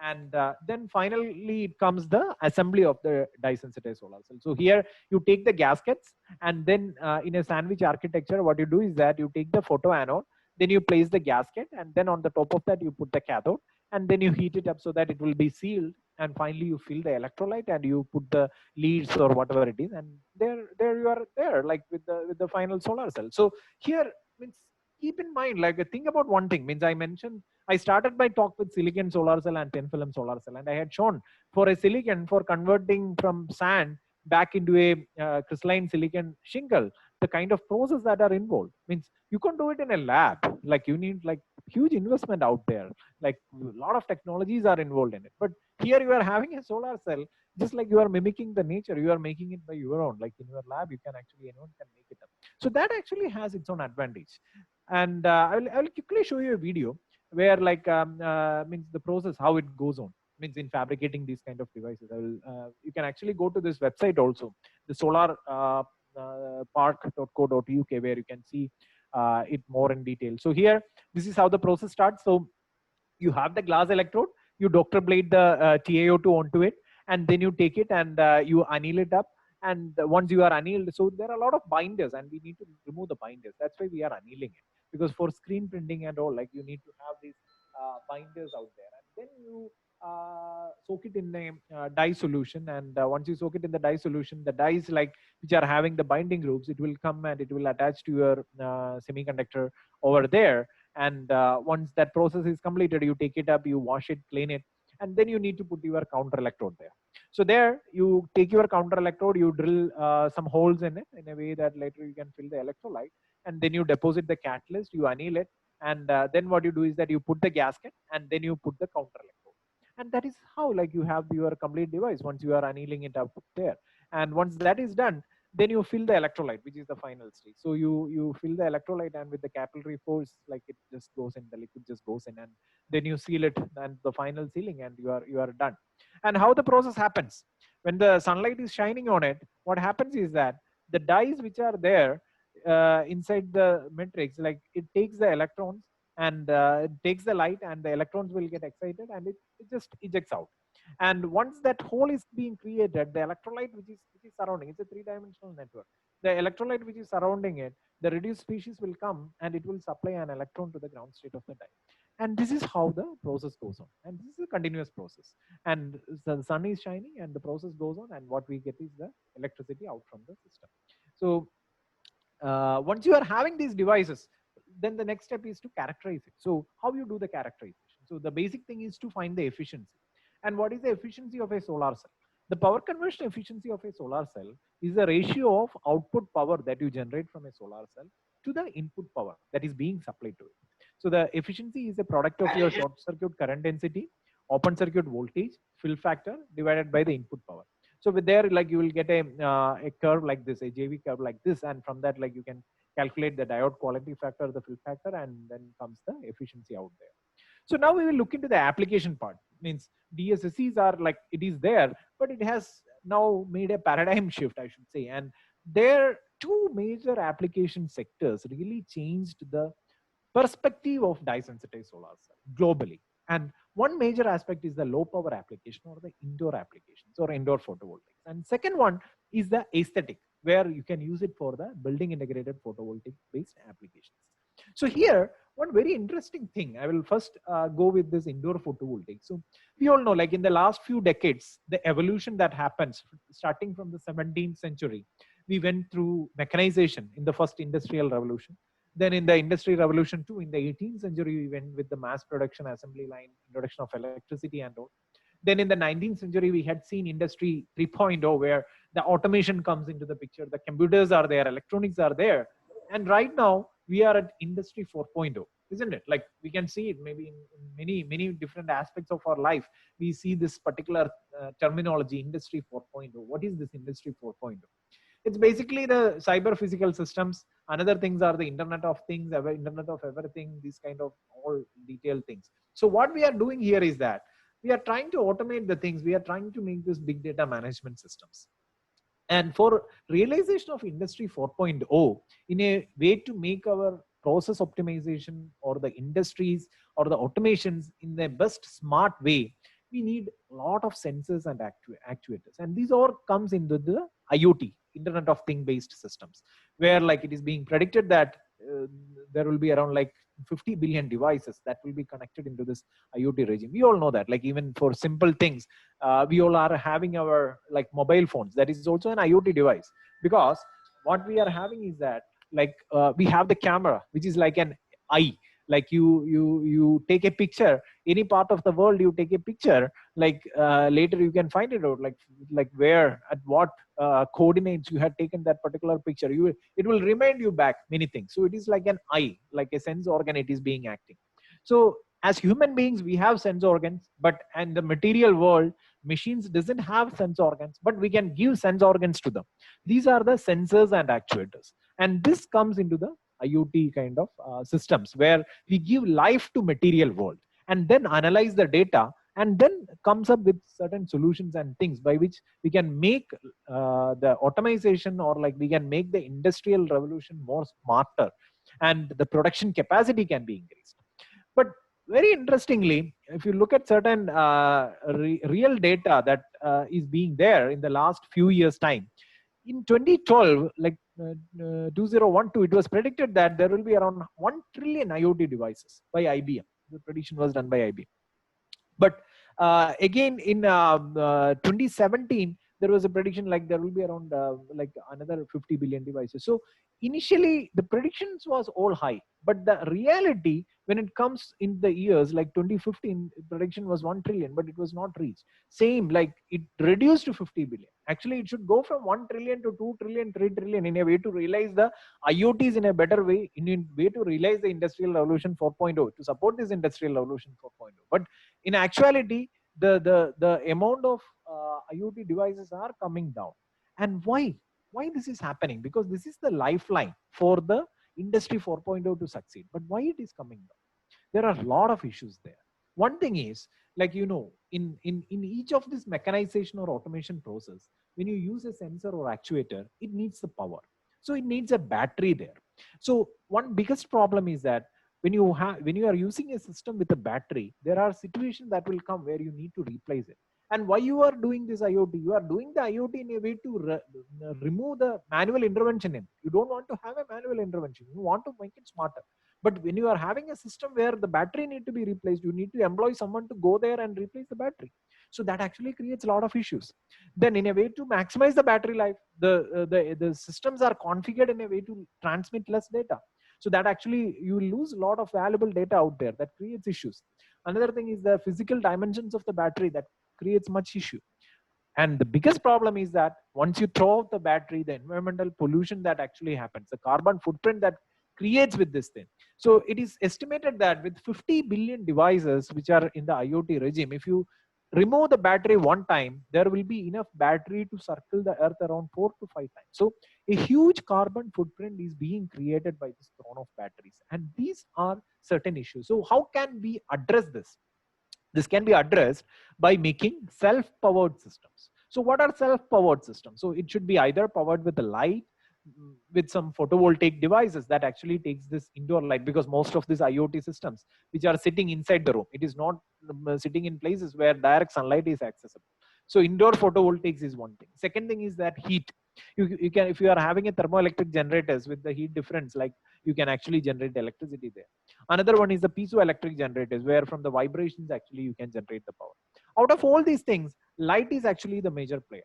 And then finally it comes the assembly of the dye sensitized solar cell. So here you take the gaskets, and then in a sandwich architecture, what you do is that you take the photoanode, then you place the gasket, and then on the top of that you put the cathode, and then you heat it up so that it will be sealed, and finally you fill the electrolyte and you put the leads or whatever it is, and there you are there, like with the final solar cell. So here means keep in mind, like think about one thing, means I mentioned I started my talk with silicon solar cell and thin film solar cell, and I had shown for a silicon, for converting from sand back into a crystalline silicon shingle, the kind of process that are involved. Means you can't do it in a lab, like you need like huge investment out there, like a lot of technologies are involved in it. But here you are having a solar cell, just like you are mimicking the nature, you are making it by your own, like in your lab you can actually, anyone can make it up. So that actually has its own advantage. And I will quickly show you a video where like means the process, how it goes on, means in fabricating these kind of devices. I will you can actually go to this website also, the solarpark.co.uk, where you can see it more in detail. So here, this is how the process starts. So you have the glass electrode, you Dr. Blade the TiO2 onto it, and then you take it and you anneal it up. And once you are annealed, so there are a lot of binders, and we need to remove the binders. That's why we are annealing it, because for screen printing and all, like, you need to have these binders out there. And then you soak it in a dye solution. And once you soak it in the dye solution, the dyes, like, which are having the binding groups, it will come and it will attach to your semiconductor over there. And once that process is completed, you take it up, you wash it, clean it, and then you need to put your counter electrode there. So there you take your counter electrode, you drill some holes in it in a way that later you can fill the electrolyte, and then you deposit the catalyst, you anneal it, and then what you do is that you put the gasket, and then you put the counter electrode. And that is how, like, you have your complete device once you are annealing it up there. And once that is done, then you fill the electrolyte, which is the final stage. So you fill the electrolyte, and with the capillary force, like, it just goes in, the liquid just goes in, and then you seal it, and the final sealing, and you are done. And how the process happens: when the sunlight is shining on it, what happens is that the dyes which are there inside the matrix, like, it takes the electrons, and it takes the light, and the electrons will get excited, and it just ejects out. And once that hole is being created, the electrolyte which is surrounding, it's a three-dimensional network, the electrolyte which is surrounding it, the reduced species will come, and it will supply an electron to the ground state of the dye. And this is how the process goes on, and this is a continuous process. And the sun is shining, and the process goes on, and what we get is the electricity out from the system. So once you are having these devices, then the next step is to characterize it. So how you do the characterization? So the basic thing is to find the efficiency. And what is the efficiency of a solar cell? The power conversion efficiency of a solar cell is the ratio of output power that you generate from a solar cell to the input power that is being supplied to it. So the efficiency is a product of your short circuit current density, open circuit voltage, fill factor divided by the input power. So with there, like, you will get a curve like this, a JV curve like this, and from that, like, you can calculate the diode quality factor, the fill factor, and then comes the efficiency out there. So now we will look into the application part. Means DSSCs are, like, it is there, but it has now made a paradigm shift, I should say. And there two major application sectors really changed the perspective of dye sensitized solar cell globally. And one major aspect is the low power application, or the indoor applications, or indoor photovoltaics. And second one is the aesthetic, where you can use it for the building integrated photovoltaic based applications. So here, one very interesting thing, I will first go with this indoor photovoltaic. So we all know, like, in the last few decades, the evolution that happens starting from the 17th century, we went through mechanization in the first industrial revolution. Then in the Industry Revolution 2, in the 18th century, we went with the mass production assembly line, introduction of electricity and all. Then in the 19th century, we had seen Industry 3.0, where the automation comes into the picture, the computers are there, electronics are there. And right now, we are at Industry 4.0, isn't it? Like, we can see it maybe in many different aspects of our life. We see this particular terminology, Industry 4.0. What is this Industry 4.0? It's basically the cyber physical systems. Another things are the Internet of Things, Internet of Everything, these kind of all detailed things. So what we are doing here is that we are trying to automate the things. We are trying to make this big data management systems. And for realization of Industry 4.0, in a way to make our process optimization, or the industries, or the automations in the best smart way, we need a lot of sensors and actuators. And these all comes into the IoT, Internet of Thing based systems, where, like, it is being predicted that there will be around, like, 50 billion devices that will be connected into this IoT regime. We all know that, like, even for simple things, we all are having our, like, mobile phones. That is also an IoT device, because what we are having is that, like, we have the camera, which is like an eye. Like, you take a picture, any part of the world, you take a picture, like, later you can find it out, like where, at what coordinates you had taken that particular picture. It will remind you back many things. So it is like an eye, like a sense organ, it is being acting. So as human beings, we have sense organs, but in the material world, machines doesn't have sense organs, but we can give sense organs to them. These are the sensors and actuators. And this comes into the IoT kind of systems, where we give life to material world, and then analyze the data, and then comes up with certain solutions and things by which we can make the automation, or, like, we can make the industrial revolution more smarter, and the production capacity can be increased. But very interestingly, if you look at certain real data that is being there in the last few years' time, in 2012, like 2012, it was predicted that there will be around 1 trillion IoT devices by IBM. The prediction was done by IBM. But again, in 2017, there was a prediction like there will be around like another 50 billion devices. So initially, the predictions was all high, but the reality when it comes in the years like 2015, prediction was 1 trillion, but it was not reached. Same, like it reduced to 50 billion. Actually, it should go from 1 trillion to 2 trillion, 3 trillion in a way to realize the IoTs in a better way, in a way to realize the Industrial Revolution 4.0, to support this Industrial Revolution 4.0. But in actuality, the amount of IoT devices are coming down. And why this is happening? Because this is the lifeline for the Industry 4.0 to succeed. But why it is coming down? There are a lot of issues there. One thing is, like, you know, in each of this mechanization or automation process, when you use a sensor or actuator, it needs the power. So it needs a battery there. So one biggest problem is that when you are using a system with a battery, there are situations that will come where you need to replace it. And why you are doing this IoT? You are doing the IoT in a way to remove the manual intervention in. You don't want to have a manual intervention. You want to make it smarter. But when you are having a system where the battery need to be replaced, you need to employ someone to go there and replace the battery. So that actually creates a lot of issues. Then in a way to maximize the battery life, the systems are configured in a way to transmit less data. So that actually you lose a lot of valuable data out there. That creates issues. Another thing is the physical dimensions of the battery that creates much issue. And the biggest problem is that once you throw out the battery, the environmental pollution that actually happens, the carbon footprint that creates with this thing. So it is estimated that with 50 billion devices which are in the IoT regime, if you remove the battery one time, there will be enough battery to circle the earth around 4 to 5 times. So a huge carbon footprint is being created by this throne of batteries. And these are certain issues. So how can we address this? This can be addressed by making self-powered systems. So what are self-powered systems? So it should be either powered with a light, with some photovoltaic devices that actually takes this indoor light, because most of these IoT systems which are sitting inside the room, it is not sitting in places where direct sunlight is accessible. So indoor photovoltaics is one thing. Second thing is that heat. You can, if you are having a thermoelectric generators with the heat difference, like you can actually generate electricity there. Another one is the piezoelectric generators, where from the vibrations actually you can generate the power. Out of all these things, light is actually the major player.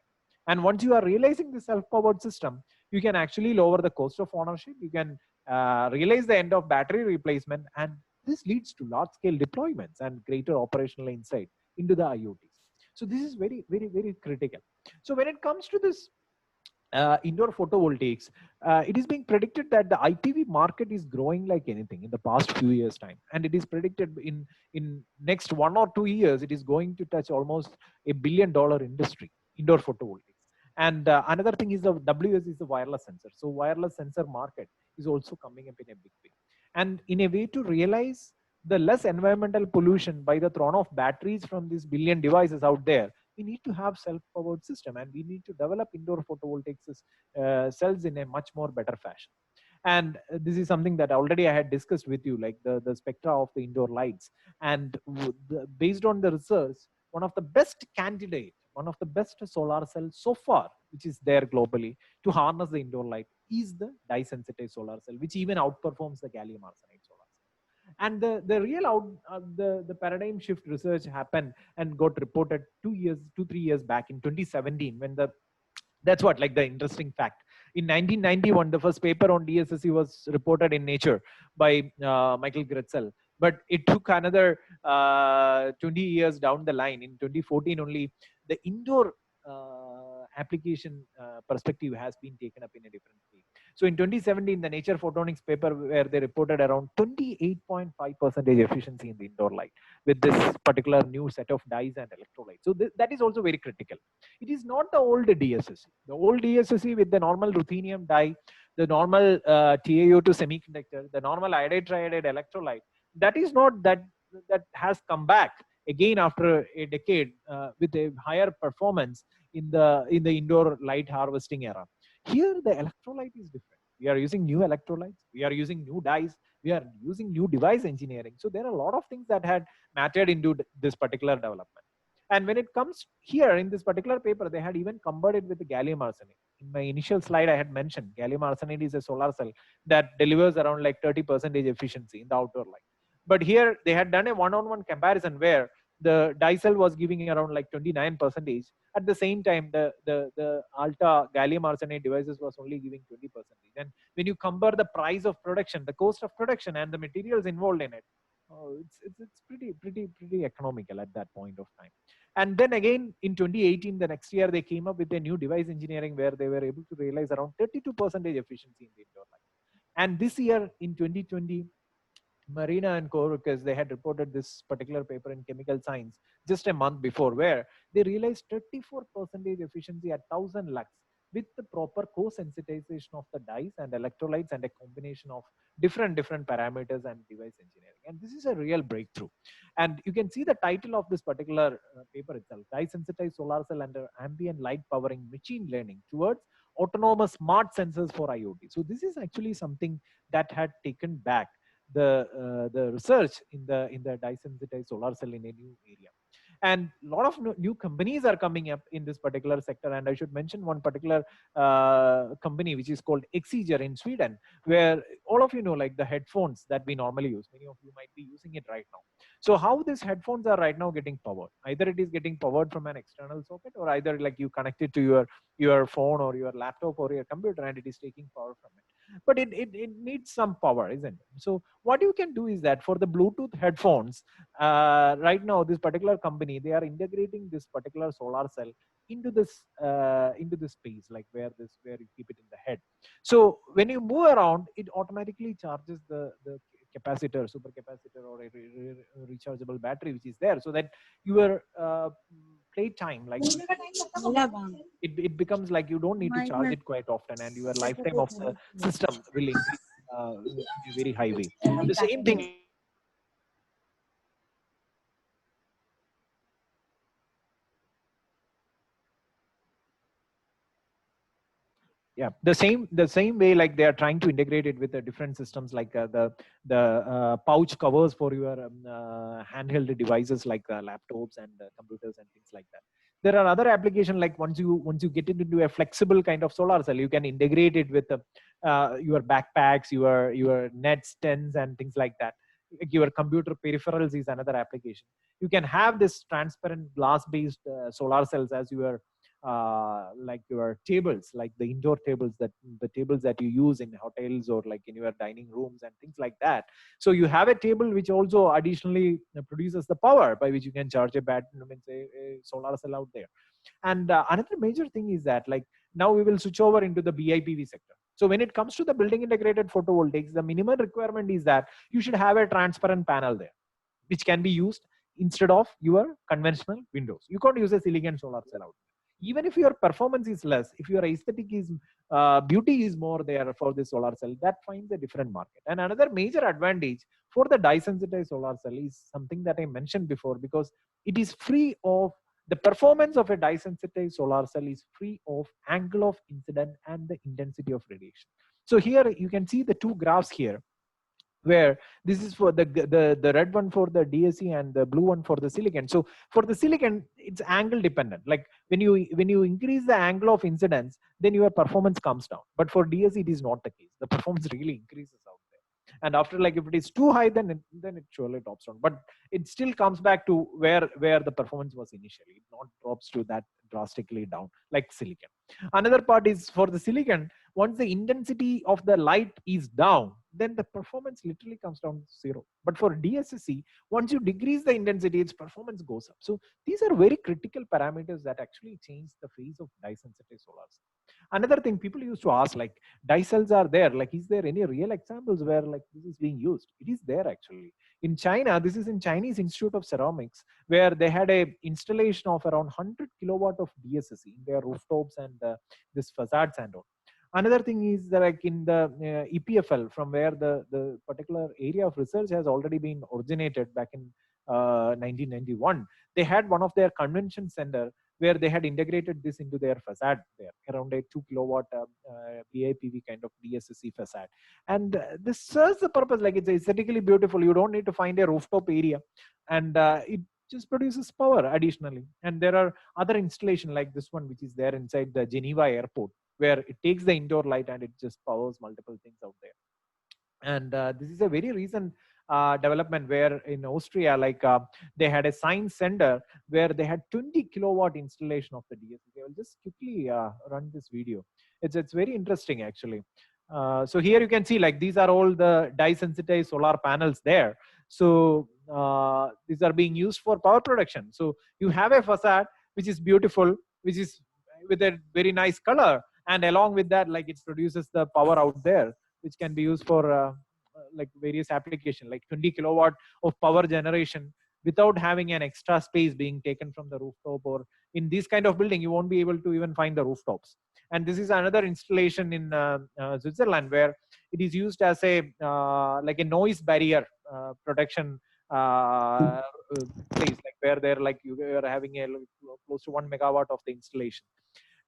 And once you are realizing the self-powered system, you can actually lower the cost of ownership. You can realize the end of battery replacement, and this leads to large-scale deployments and greater operational insight into the IoTs. So this is very, very, very critical. So when it comes to this indoor photovoltaics, it is being predicted that the IPV market is growing like anything in the past few years' time, and it is predicted in next 1 or 2 years it is going to touch almost $1 billion industry, indoor photovoltaics. And another thing is the WS is the wireless sensor. So wireless sensor market is also coming up in a big way, and in a way to realize the less environmental pollution by the throne of batteries from these billion devices out there, we need to have self-powered system, and we need to develop indoor photovoltaics cells in a much more better fashion. And this is something that already I had discussed with you, like the spectra of the indoor lights. And based on the research, one of the best candidate, one of the best solar cells so far, which is there globally to harness the indoor light, is the dye sensitized solar cell, which even outperforms the gallium arsenide solar cell. And the real the paradigm shift research happened and got reported 2-3 years back in 2017, when that's what, like, the interesting fact. In 1991, the first paper on DSSC was reported in Nature by Michael Gretzel. But it took another 20 years down the line. In 2014 only, the indoor application perspective has been taken up in a different way. So in 2017, the Nature Photonics paper, where they reported around 28.5% efficiency in the indoor light with this particular new set of dyes and electrolytes. So that is also very critical. It is not the old DSSC. The old DSSC with the normal ruthenium dye, the normal TiO2 semiconductor, the normal iodide triiodide electrolyte, that is not that has come back again after a decade with a higher performance in the indoor light harvesting era. Here the electrolyte is different. We are using new electrolytes. We are using new dyes. We are using new device engineering. So there are a lot of things that had mattered into this particular development. And when it comes here in this particular paper, they had even compared it with the gallium arsenide. In my initial slide, I had mentioned gallium arsenide is a solar cell that delivers around like 30% efficiency in the outdoor light. But here they had done a one-on-one comparison where the dicel was giving around like 29%. At the same time, the Alta gallium arsenide devices was only giving 20%. And when you compare the price of production, the cost of production, and the materials involved in it, it's pretty economical at that point of time. And then again in 2018, the next year, they came up with a new device engineering where they were able to realize around 32% efficiency in the indoor light. And this year in 2020, Marina and co-workers, they had reported this particular paper in Chemical Science just a month before, where they realized 34% efficiency at 1000 lux with the proper co-sensitization of the dyes and electrolytes and a combination of different parameters and device engineering. And this is a real breakthrough. And you can see the title of this particular paper itself: dye-sensitized solar cell under ambient light powering machine learning towards autonomous smart sensors for IoT. So this is actually something that had taken back the research in the dye-sensitized solar cell in a new area. And a lot of new companies are coming up in this particular sector. And I should mention one particular company, which is called Exeger in Sweden, where all of you know, like the headphones that we normally use. Many of you might be using it right now. So how these headphones are right now getting powered? Either it is getting powered from an external socket, or either like you connect it to your phone or your laptop or your computer, and it is taking power from it. But it needs some power, isn't it? So what you can do is that for the Bluetooth headphones, right now this particular company, they are integrating this particular solar cell into this space, like where you keep it in the head. So when you move around, it automatically charges the capacitor, supercapacitor, or a rechargeable battery which is there, so that your playtime, like it becomes like you don't need to charge it quite often, and your lifetime of the system will increase in a very high way. The same thing. Yeah, the same way, like they are trying to integrate it with the different systems, like the pouch covers for your handheld devices, like laptops and computers and things like that. There are other applications, like once you get into a flexible kind of solar cell, you can integrate it with your backpacks, your nets, tents, and things like that. Like your computer peripherals is another application. You can have this transparent glass-based solar cells as your like your tables, like the indoor tables, that the tables that you use in hotels or like in your dining rooms and things like that. So you have a table which also additionally produces the power by which you can charge a battery, a solar cell out there. And another major thing is that, like, now we will switch over into the BIPV sector. So when it comes to the building integrated photovoltaics, the minimum requirement is that you should have a transparent panel there, which can be used instead of your conventional windows. You can't use a silicon solar cell out there. Even if your performance is less, if your aesthetic is beauty is more there for the solar cell, that finds a different market. And another major advantage for the dye-sensitized solar cell is something that I mentioned before, because it is free of the performance of a dye-sensitized solar cell is free of angle of incidence and the intensity of radiation. So here you can see the two graphs here, where this is for the red one for the DSC and the blue one for the silicon. So for the silicon, it's angle dependent. Like when you increase the angle of incidence, then your performance comes down. But for DSC, it is not the case. The performance really increases out there. And after, like, if it is too high, then it surely drops down. But it still comes back to where the performance was initially. It not drops to that drastically down like silicon. Another part is for the silicon, once the intensity of the light is down, then the performance literally comes down to zero. But for DSSC, once you decrease the intensity, its performance goes up. So these are very critical parameters that actually change the phase of dye-sensitized solar cell. Another thing people used to ask, like, dye cells are there, like, is there any real examples where like this is being used? It is there actually. In China, this is in Chinese Institute of Ceramics, where they had a installation of around 100 kilowatt of DSSC in their rooftops and this facades and all. Another thing is that, like, in the EPFL, from where the particular area of research has already been originated back in 1991, they had one of their convention center where they had integrated this into their facade there, around a 2 kilowatt BIPV kind of DSSC facade. And this serves the purpose, like it's aesthetically beautiful. You don't need to find a rooftop area, and it just produces power additionally. And there are other installation like this one, which is there inside the Geneva airport, where it takes the indoor light and it just powers multiple things out there. And this is a very recent development where in Austria, like they had a science center where they had 20 kilowatt installation of the DSSC. I will just quickly run this video. It's very interesting actually. So here you can see, like, these are all the dye sensitized solar panels there. So these are being used for power production. So you have a facade which is beautiful, which is with a very nice color, and along with that, like, it produces the power out there, which can be used for like various applications, like 20 kilowatt of power generation without having an extra space being taken from the rooftop. Or in this kind of building, you won't be able to even find the rooftops. And this is another installation in Switzerland, where it is used as a like a noise barrier protection place, like where they're like you are having a close to 1 megawatt of the installation.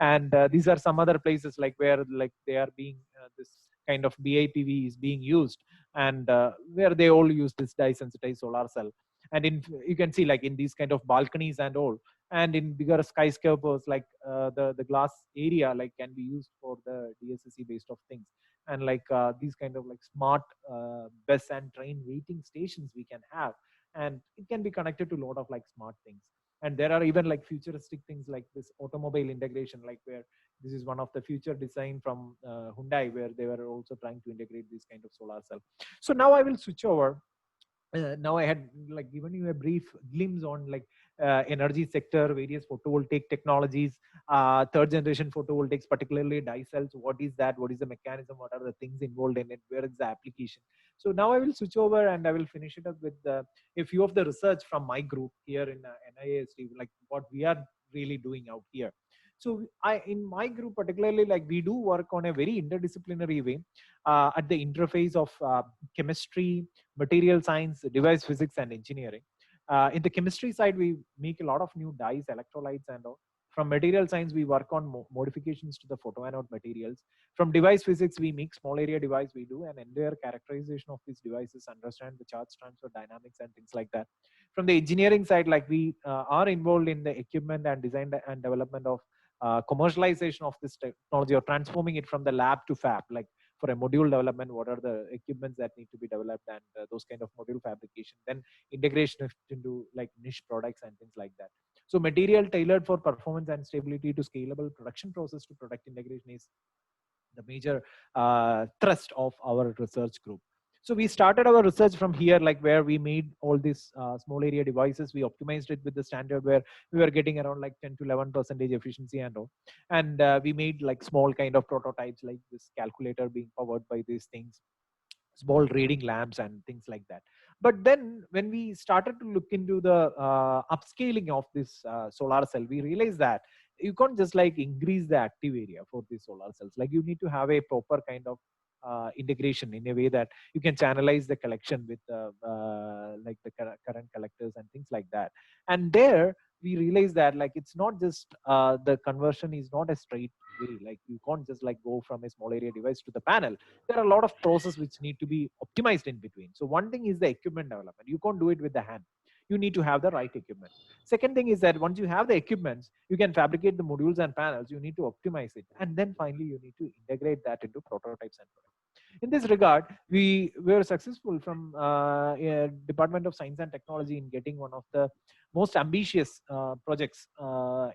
And these are some other places like where like they are being this kind of BIPV is being used, and where they all use this dye sensitized solar cell. And in, you can see, like in these kind of balconies and all, and in bigger skyscrapers, like the glass area like can be used for the DSSC based of things. And like these kind of like smart bus and train waiting stations we can have, and it can be connected to a lot of like smart things. And there are even like futuristic things like this automobile integration, like where this is one of the future design from Hyundai, where they were also trying to integrate this kind of solar cell. So now I will switch over. Now I had like given you a brief glimpse on like energy sector, various photovoltaic technologies, third generation photovoltaics, particularly dye cells. What is that? What is the mechanism? What are the things involved in it? Where is the application? So now I will switch over and I will finish it up with a few of the research from my group here in NIAST, like what we are really doing out here. So in my group particularly, like we do work on a very interdisciplinary way at the interface of chemistry, material science, device physics, and engineering. In the chemistry side, we make a lot of new dyes, electrolytes, and all. From material science, we work on modifications to the photoanode materials. From device physics, we make small area device. We do an entire characterization of these devices, understand the charge transfer dynamics and things like that. From the engineering side, like we are involved in the equipment and design and development of commercialization of this technology, or transforming it from the lab to fab. Like for a module development, what are the equipments that need to be developed, and those kind of module fabrication, then integration into like niche products and things like that. So material tailored for performance and stability to scalable production process to product integration is the major thrust of our research group. So we started our research from here, like where we made all these small area devices. We optimized it with the standard where we were getting around like 10 to 11% efficiency and all. And we made like small kind of prototypes, like this calculator being powered by these things, small reading lamps and things like that. But then when we started to look into the upscaling of this solar cell, we realized that you can't just like increase the active area for these solar cells. Like you need to have a proper kind of integration in a way that you can channelize the collection with like the current collectors and things like that. And there we realize that like it's not just the conversion is not a straight way. Like you can't just like go from a small area device to the panel. There are a lot of processes which need to be optimized in between. So one thing is the equipment development. You can't do it with the hand. You need to have the right equipment. Second thing is that once you have the equipments, you can fabricate the modules and panels. You need to optimize it. And then finally, you need to integrate that into prototypes and products. In this regard, we were successful from Department of Science and Technology in getting one of the most ambitious projects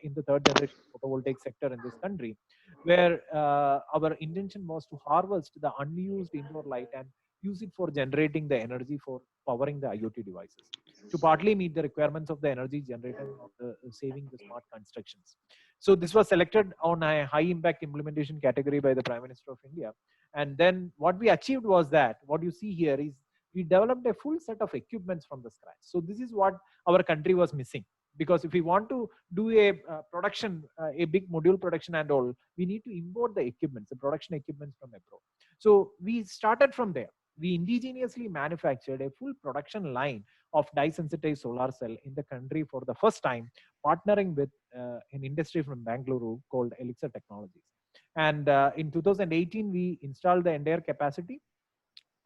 in the third generation photovoltaic sector in this country, where our intention was to harvest the unused indoor light and use it for generating the energy for powering the IoT devices to partly meet the requirements of the energy generated of the saving the smart constructions. So this was selected on a high impact implementation category by the Prime Minister of India. And then what we achieved was that what you see here is we developed a full set of equipments from the scratch. So this is what our country was missing. Because if we want to do a production, a big module production and all, we need to import the equipments, the production equipments from abroad. So we started from there. We indigenously manufactured a full production line of dye sensitized solar cell in the country for the first time, partnering with an industry from Bangalore called Elixir Technologies. And in 2018, we installed the entire capacity,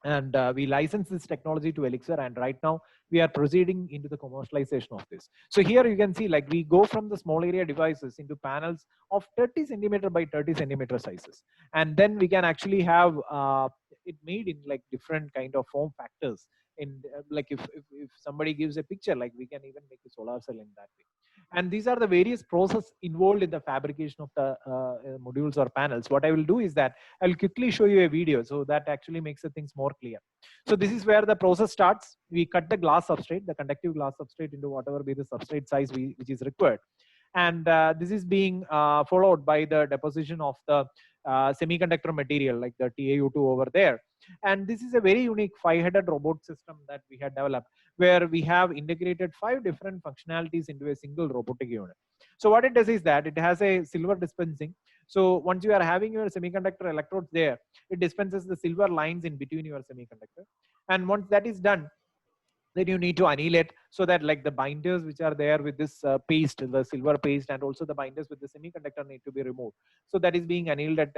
and we licensed this technology to Elixir, and right now we are proceeding into the commercialization of this. So here you can see, like, we go from the small area devices into panels of 30 centimeter by 30 centimeter sizes, and then we can actually have it made in like different kind of form factors. In like if somebody gives a picture, like we can even make a solar cell in that way. And these are the various process involved in the fabrication of the modules or panels. What I will do is that I'll quickly show you a video, so that actually makes the things more clear. So this is where the process starts. We cut the glass substrate, the conductive glass substrate, into whatever be the substrate size which is required. And this is being followed by the deposition of the semiconductor material, like the TiO2 over there. And this is a very unique 5-headed robot system that we had developed, where we have integrated 5 different functionalities into a single robotic unit. So what it does is that it has a silver dispensing. So once you are having your semiconductor electrodes there, it dispenses the silver lines in between your semiconductor. And once that is done, then you need to anneal it, so that like the binders which are there with this paste, the silver paste, and also the binders with the semiconductor need to be removed. So that is being annealed at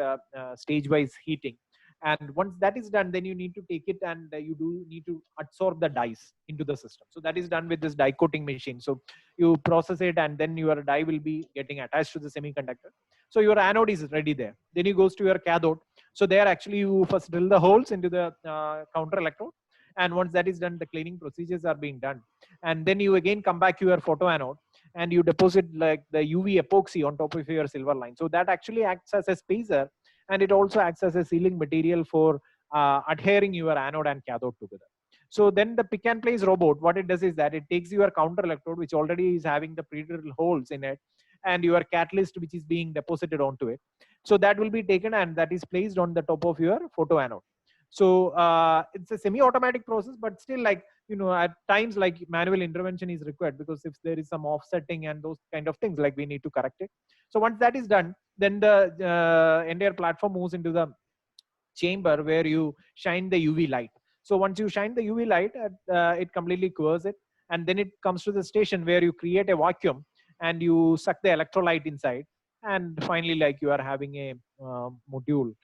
stage-wise heating. And once that is done, then you need to take it and you do need to absorb the dyes into the system. So that is done with this die coating machine. So you process it, and then your die will be getting attached to the semiconductor. So your anode is ready there. Then it goes to your cathode. So there actually you first drill the holes into the counter electrode. And once that is done, the cleaning procedures are being done. And then you again come back to your photoanode, and you deposit like the UV epoxy on top of your silver line. So that actually acts as a spacer, and it also acts as a sealing material for adhering your anode and cathode together. So then the pick and place robot, what it does is that it takes your counter electrode, which already is having the pre-drilled holes in it, and your catalyst, which is being deposited onto it. So that will be taken, and that is placed on the top of your photoanode. So it's a semi-automatic process, but still, like, you know, at times like manual intervention is required, because if there is some offsetting and those kind of things, like we need to correct it. So once that is done, then the entire platform moves into the chamber where you shine the UV light. So once you shine the UV light, it completely covers it, and then it comes to the station where you create a vacuum and you suck the electrolyte inside, and finally, like, you are having a module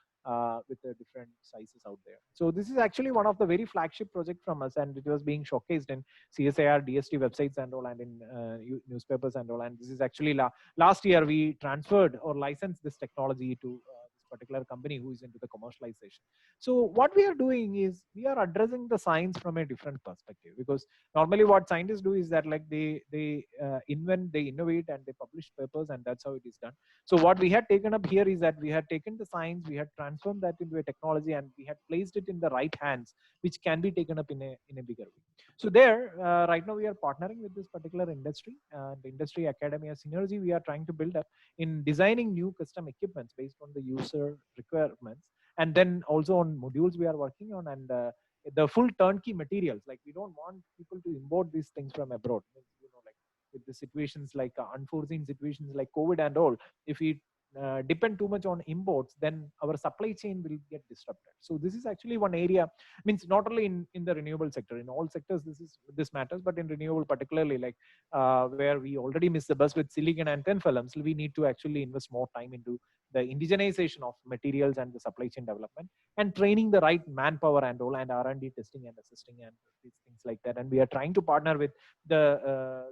with the different sizes out there. So this is actually one of the very flagship project from us, and it was being showcased in CSIR, DST websites and all, and in newspapers and all. And this is actually last year we transferred or licensed this technology to this particular company who is into the commercialization. So what we are doing is we are addressing the science from a different perspective, because normally what scientists do is that, like, they invent, they innovate, and they publish papers, and that's how it is done. So what we had taken up here is that we had taken the science, we had transformed that into a technology, and we had placed it in the right hands, which can be taken up in a bigger way. So there, right now we are partnering with this particular industry and industry academia synergy. We are trying to build up in designing new custom equipments based on the user requirements, and then also on modules we are working on, and the full turnkey materials. Like, we don't want people to import these things from abroad. You know, like, with the situations like unforeseen situations like COVID and all, if we depend too much on imports, then our supply chain will get disrupted. So this is actually one area, means not only in the renewable sector, in all sectors this matters, but in renewable particularly, like where we already missed the bus with silicon and thin films, we need to actually invest more time into the indigenization of materials and the supply chain development, and training the right manpower and all, and R&D testing and assisting and these things like that. And we are trying to partner with the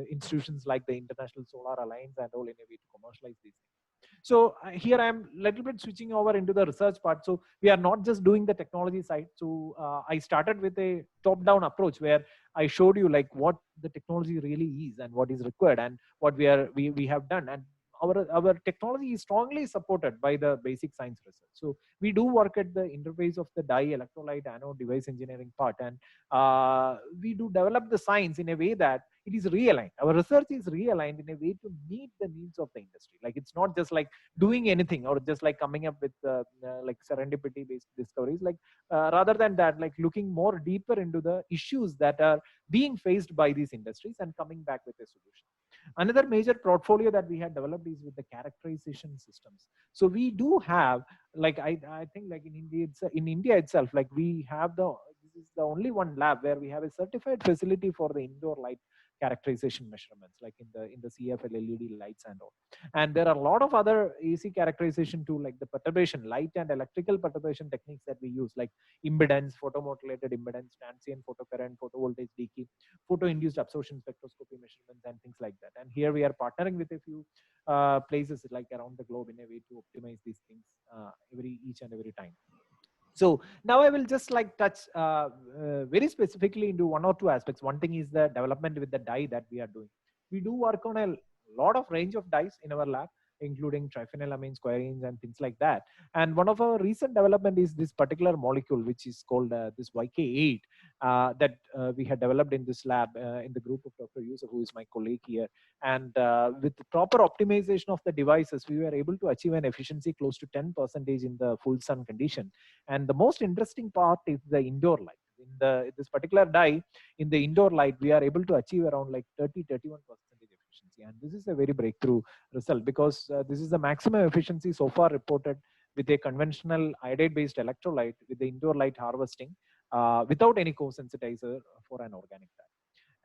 institutions like the International Solar Alliance and all in a way to commercialize these things. So here I am little bit switching over into the research part. So we are not just doing the technology side. So I started with a top-down approach where I showed you like what the technology really is and what is required and what we have done. And our technology is strongly supported by the basic science research. So we do work at the interface of the dye, electrolyte, anode, device engineering part, and we do develop the science in a way that it is realigned. Our research is realigned in a way to meet the needs of the industry. Like, it's not just like doing anything or just like coming up with like serendipity based discoveries. Like rather than that, like looking more deeper into the issues that are being faced by these industries and coming back with a solution. Another major portfolio that we had developed is with the characterization systems. So we do have, like, I think like in India itself, like we have this is the only one lab where we have a certified facility for the indoor light characterization measurements, like in the CFL LED lights and all. And there are a lot of other AC characterization too, like the perturbation, light and electrical perturbation techniques that we use, like impedance, photomodulated impedance, transient photocurrent, photovoltaic decay, photo-induced absorption spectroscopy measurements, and things like that. And here we are partnering with a few places like around the globe in a way to optimize these things each and every time. So now I will just like touch very specifically into one or two aspects. One thing is the development with the dye that we are doing. We do work on a lot of range of dyes in our lab, including triphenylamine, squarenes, and things like that. And one of our recent development is this particular molecule, which is called this YK8, that we had developed in this lab in the group of Dr. Yusuf, who is my colleague here. And with the proper optimization of the devices, we were able to achieve an efficiency close to 10% in the full sun condition. And the most interesting part is the indoor light. In this particular dye, in the indoor light, we are able to achieve around like 30-31% efficiency. And this is a very breakthrough result, because this is the maximum efficiency so far reported with a conventional iodide-based electrolyte with the indoor light harvesting without any co-sensitizer for an organic dye.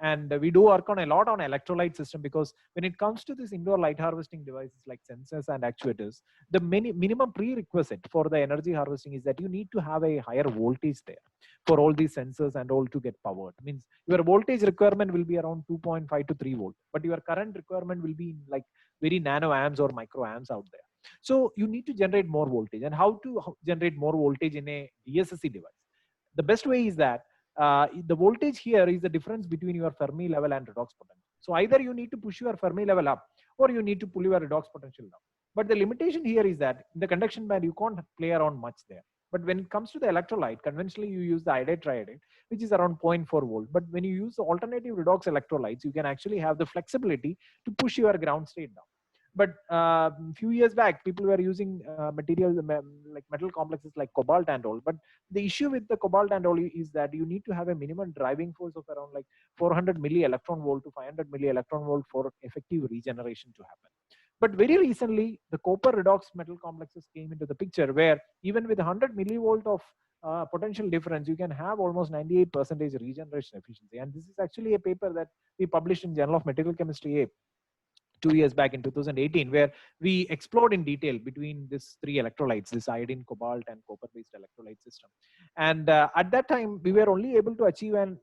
And we do work on a lot on electrolyte system, because when it comes to this indoor light harvesting devices like sensors and actuators, the minimum prerequisite for the energy harvesting is that you need to have a higher voltage there for all these sensors and all to get powered. Means your voltage requirement will be around 2.5 to 3 volt, but your current requirement will be in like very nano amps or micro amps out there. So you need to generate more voltage. And how to generate more voltage in a DSSC device? The best way is that the voltage here is the difference between your Fermi level and redox potential. So either you need to push your Fermi level up, or you need to pull your redox potential down. But the limitation here is that in the conduction band, you can't play around much there. But when it comes to the electrolyte, conventionally you use the iodide triiodide, which is around 0.4 volt. But when you use the alternative redox electrolytes, you can actually have the flexibility to push your ground state down. But few years back, people were using materials like metal complexes like cobalt and all. But the issue with the cobalt and all is that you need to have a minimum driving force of around like 400 milli electron volt to 500 milli electron volt for effective regeneration to happen. But very recently, the copper redox metal complexes came into the picture, where even with 100 millivolt of potential difference, you can have almost 98% regeneration efficiency. And this is actually a paper that we published in Journal of Material Chemistry A 2 years back in 2018, where we explored in detail between these three electrolytes, this iodine, cobalt, and copper-based electrolyte system. And at that time, we were only able to achieve an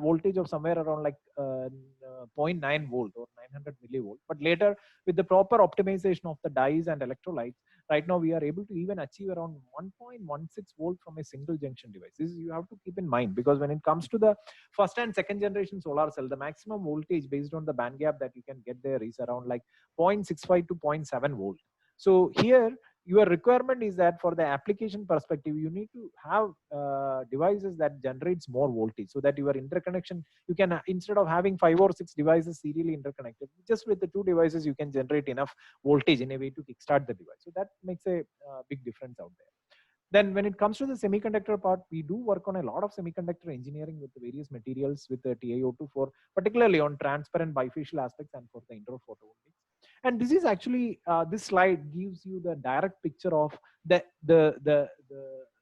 voltage of somewhere around like 0.9 volt or 900 millivolt. But later, with the proper optimization of the dyes and electrolytes, right now we are able to even achieve around 1.16 volt from a single junction device. This is, you have to keep in mind, because when it comes to the first and second generation solar cell, the maximum voltage based on the band gap that you can get there is around like 0.65 to 0.7 volt. So here your requirement is that for the application perspective, you need to have devices that generates more voltage, so that your interconnection, you can, instead of having 5 or 6 devices serially interconnected, just with the 2 devices, you can generate enough voltage in a way to kickstart the device. So that makes a big difference out there. Then when it comes to the semiconductor part, we do work on a lot of semiconductor engineering with the various materials with the TiO2 for particularly on transparent bifacial aspects and for the indoor photovoltaics. And this is actually, this slide gives you the direct picture of the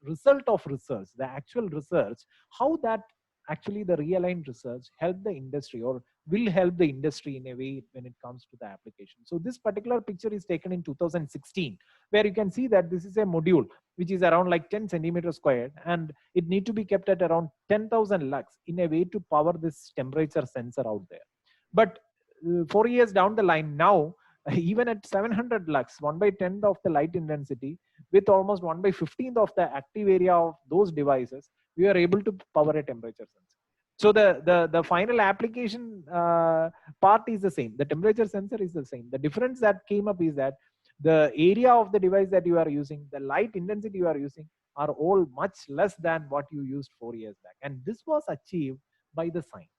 result of research, the actual research, how that actually the realigned research help the industry or will help the industry in a way when it comes to the application. So this particular picture is taken in 2016, where you can see that this is a module which is around like 10 centimeters squared, and it need to be kept at around 10,000 lux in a way to power this temperature sensor out there. But 4 years down the line now, even at 700 lux, 1/10 of the light intensity, with almost 1/15 of the active area of those devices, we are able to power a temperature sensor. So the final application part is the same. The temperature sensor is the same. The difference that came up is that the area of the device that you are using, the light intensity you are using, are all much less than what you used 4 years back. And this was achieved by the science.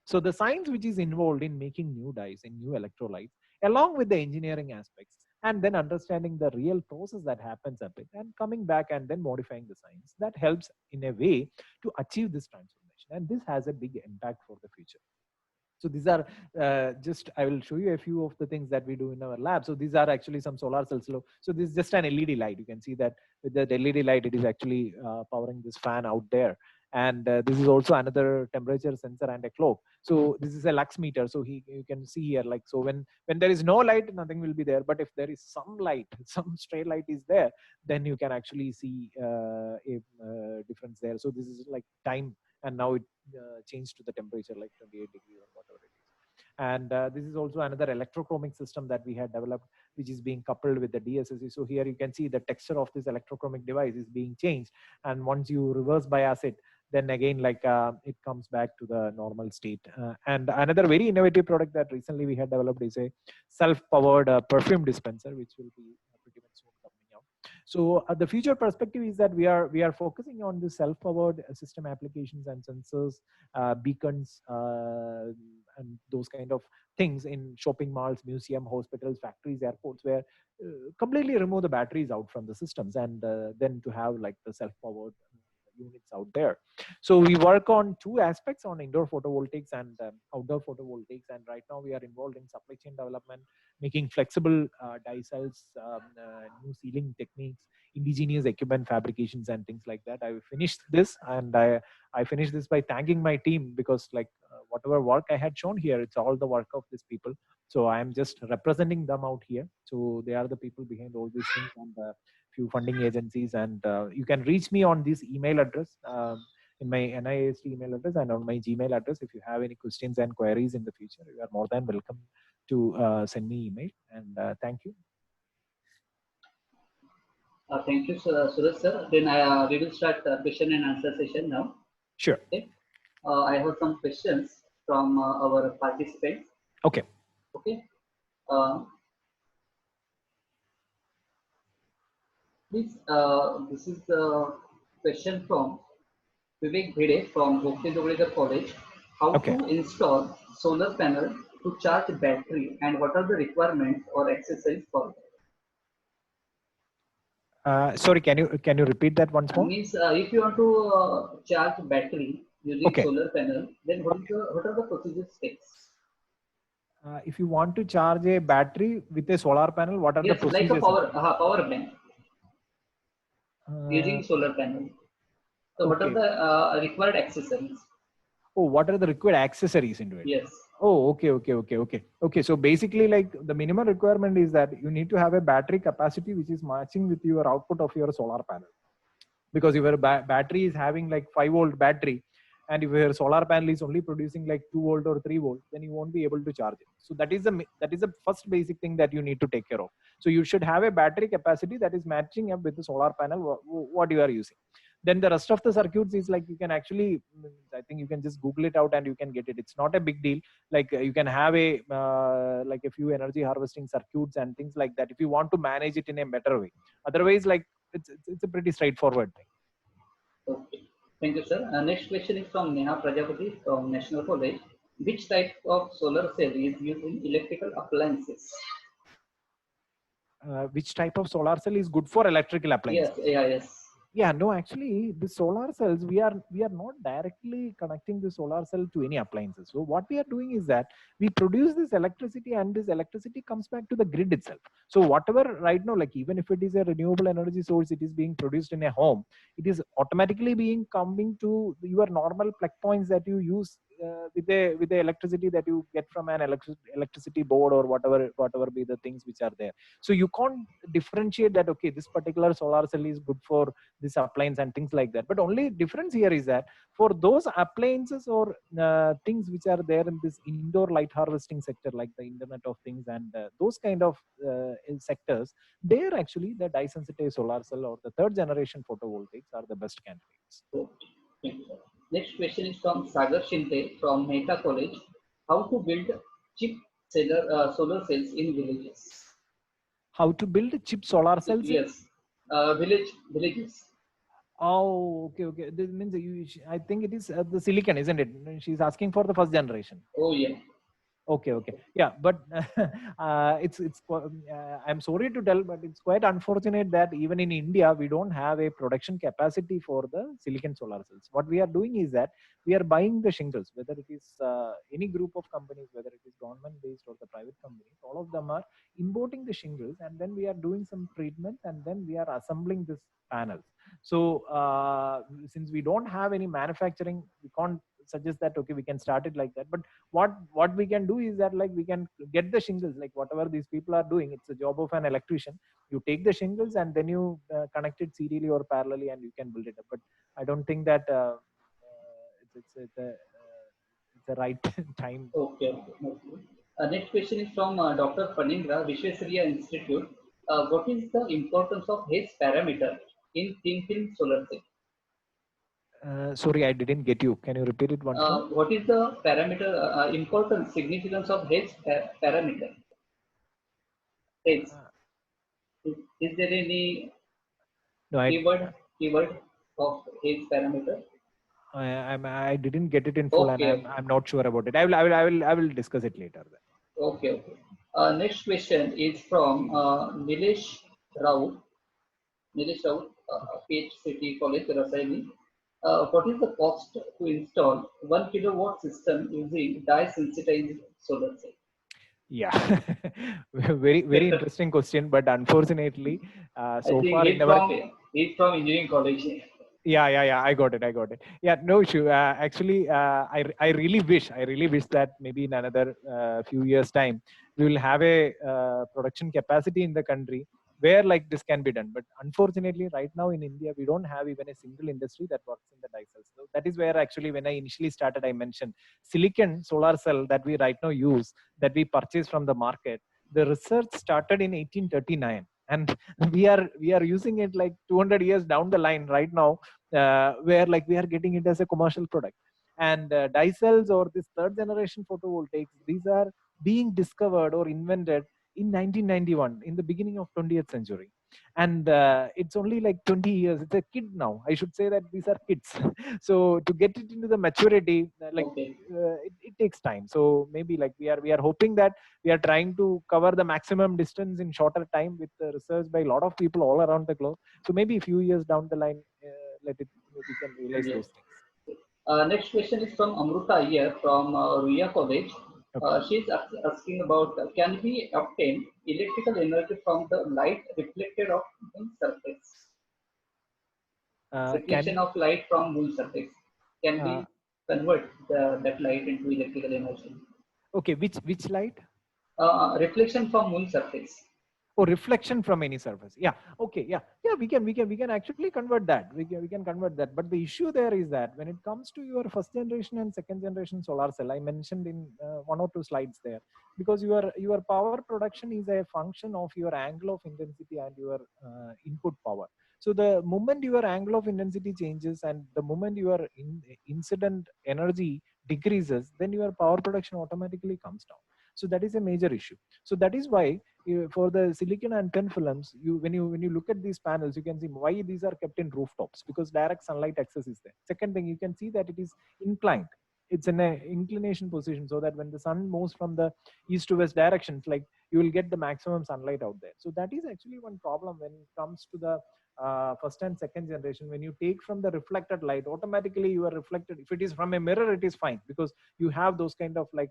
So the science which is involved in making new dyes and new electrolytes, along with the engineering aspects, and then understanding the real process that happens up it, and coming back and then modifying the science, that helps in a way to achieve this transformation. And this has a big impact for the future. So these are just, I will show you a few of the things that we do in our lab. So these are actually some solar cells. So this is just an LED light. You can see that with the LED light, it is actually powering this fan out there. And this is also another temperature sensor and a clock. So this is a lux meter. So you can see here, like, so when there is no light, nothing will be there. But if there is some light, some stray light is there, then you can actually see a difference there. So this is like time, and now it changed to the temperature like 28 degrees or whatever it is. And this is also another electrochromic system that we had developed, which is being coupled with the DSSC. So here you can see the texture of this electrochromic device is being changed. And once you reverse bias it, then again, like it comes back to the normal state. And another very innovative product that recently we had developed is a self-powered perfume dispenser, which will be pretty much soon coming out. So the future perspective is that we are focusing on the self-powered system applications and sensors, beacons, and those kind of things in shopping malls, museum, hospitals, factories, airports, where completely remove the batteries out from the systems, and then to have like the self-powered units out there. So we work on two aspects, on indoor photovoltaics and outdoor photovoltaics. And right now we are involved in supply chain development, making flexible die cells, new sealing techniques, indigenous equipment fabrications, and things like that. I finished this, and I finished this by thanking my team, because like whatever work I had shown here, it's all the work of these people. So I am just representing them out here. So they are the people behind all these things, and few funding agencies. And you can reach me on this email address, in my NIST email address, and on my Gmail address. If you have any questions and queries in the future, you are more than welcome to send me email. And thank you. Thank you, Suraj sir. Then we will start question and answer session now. Sure. Okay. I have some questions from our participants. Okay. Okay. Please, this is the question from Vivek Bhide from Bhakti Dogrekar College. How Okay. to install solar panel to charge battery, and what are the requirements or accessories for that? Sorry, can you repeat that once more? Means if you want to charge battery using Okay. solar panel, then what are the procedure steps? If you want to charge a battery with a solar panel, what are the Yes, like procedures? a power bank using solar panel. So what are Okay. the required accessories? Oh, what are the required accessories into it? Yes. Oh, okay. So basically, like, the minimum requirement is that you need to have a battery capacity which is matching with your output of your solar panel. Because if your battery is having like 5-volt battery, and if your solar panel is only producing like 2-volt or 3-volt, then you won't be able to charge it. So that is the first basic thing that you need to take care of. So you should have a battery capacity that is matching up with the solar panel what you are using. Then the rest of the circuits is like, you can actually, I think you can just Google it out and you can get it. It's not a big deal. Like you can have a like a few energy harvesting circuits and things like that if you want to manage it in a better way. Otherwise, like, it's a pretty straightforward thing. Okay. Thank you, sir. Next question is from Neha Prajapati from National College. Which type of solar cell is used in electrical appliances? Which type of solar cell is good for electrical appliances? Yes. Yeah, no, actually, the solar cells, we are not directly connecting the solar cell to any appliances. So what we are doing is that we produce this electricity, and this electricity comes back to the grid itself. So whatever right now, like, even if it is a renewable energy source, it is being produced in a home, it is automatically coming to your normal plug points that you use with the electricity that you get from an electricity board, or whatever be the things which are there. So you can't differentiate that, okay, this particular solar cell is good for this appliance and things like that. But only difference here is that for those appliances or things which are there in this indoor light harvesting sector, like the Internet of Things and those kind of sectors, there actually the dye sensitive solar cell or the third generation photovoltaics are the best candidates. Okay. Thank you, sir. Next question is from Sagar Shinde from Mehta College. How to build cheap solar cells in villages? How to build cheap solar cells? Yes, villages. Oh, okay. This means I think it is the silicon, isn't it? She's asking for the first generation. Oh, yeah. Okay, okay, yeah, but I'm sorry to tell, but it's quite unfortunate that even in India we don't have a production capacity for the silicon solar cells. What we are doing is that we are buying the shingles, whether it is any group of companies, whether it is government based or the private companies, all of them are importing the shingles, and then we are doing some treatment, and then we are assembling this panels. So since we don't have any manufacturing, we can't suggest that okay we can start it like that. But what we can do is that like we can get the shingles, like whatever these people are doing, it's a job of an electrician. You take the shingles and then you connect it serially or parallelly and you can build it up. But I don't think that it's a right time. Okay, okay. Okay. Next question is from Dr. Panindra, Vishwesariya Institute. What is the importance of H parameter in thin film solar cell? Sorry, I didn't get you. Can you repeat it once more? What is the parameter importance, significance of H parameter? H. Is there any No, keyword of H parameter? I didn't get it in full, and Okay, I'm not sure about it. I will discuss it later then. okay, okay. Next question is from Nilesh Rao. Nilesh Rao, PH City College, Rasaini. What is the cost to install 1 kilowatt system using dye-sensitized solar cell? Yeah, very interesting question, but unfortunately, I so think far in our he's from engineering college. yeah, I got it. Yeah, no issue. Actually, I really wish that maybe in another few years time we will have a production capacity in the country where like this can be done. But unfortunately right now in India we don't have even a single industry that works in the dye cells. So that is where actually when I initially started I mentioned silicon solar cell that we right now use, that we purchase from the market. The research started in 1839, and we are using it like 200 years down the line right now, where like we are getting it as a commercial product. And dye cells or this third generation photovoltaics, these are being discovered or invented in 1991, in the beginning of 20th century. And it's only like 20 years. It's a kid now, I should say that these are kids. So to get it into the maturity, Okay. it takes time. So maybe like we are hoping that we are trying to cover the maximum distance in shorter time with research by a lot of people all around the globe. So maybe a few years down the line, we can realize Yes. those things. Next question is from Amruta Iyer from Ruya College. Okay. She's asking about can we obtain electrical energy from the light reflected off moon surface? Can Reflection we of light from moon surface. Can uh, we convert that light into electrical energy? okay, which light? Reflection from moon surface. Or reflection from any surface? Yeah, okay, yeah, we can actually convert that. We can convert that. But the issue there is that when it comes to your first generation and second generation solar cell, I mentioned in one or two slides there, because your power production is a function of your angle of intensity and your input power. So the moment your angle of intensity changes and the moment your incident energy decreases, then your power production automatically comes down. So that is a major issue. So that is why for the silicon and thin films, when you look at these panels, you can see why these are kept in rooftops, because direct sunlight access is there. Second thing, you can see that it is inclined. It's in an inclination position, so that when the sun moves from the east to west directions, like you will get the maximum sunlight out there. So that is actually one problem when it comes to the first and second generation. When you take from the reflected light, automatically you are reflected. If it is from a mirror, it is fine, because you have those kind of like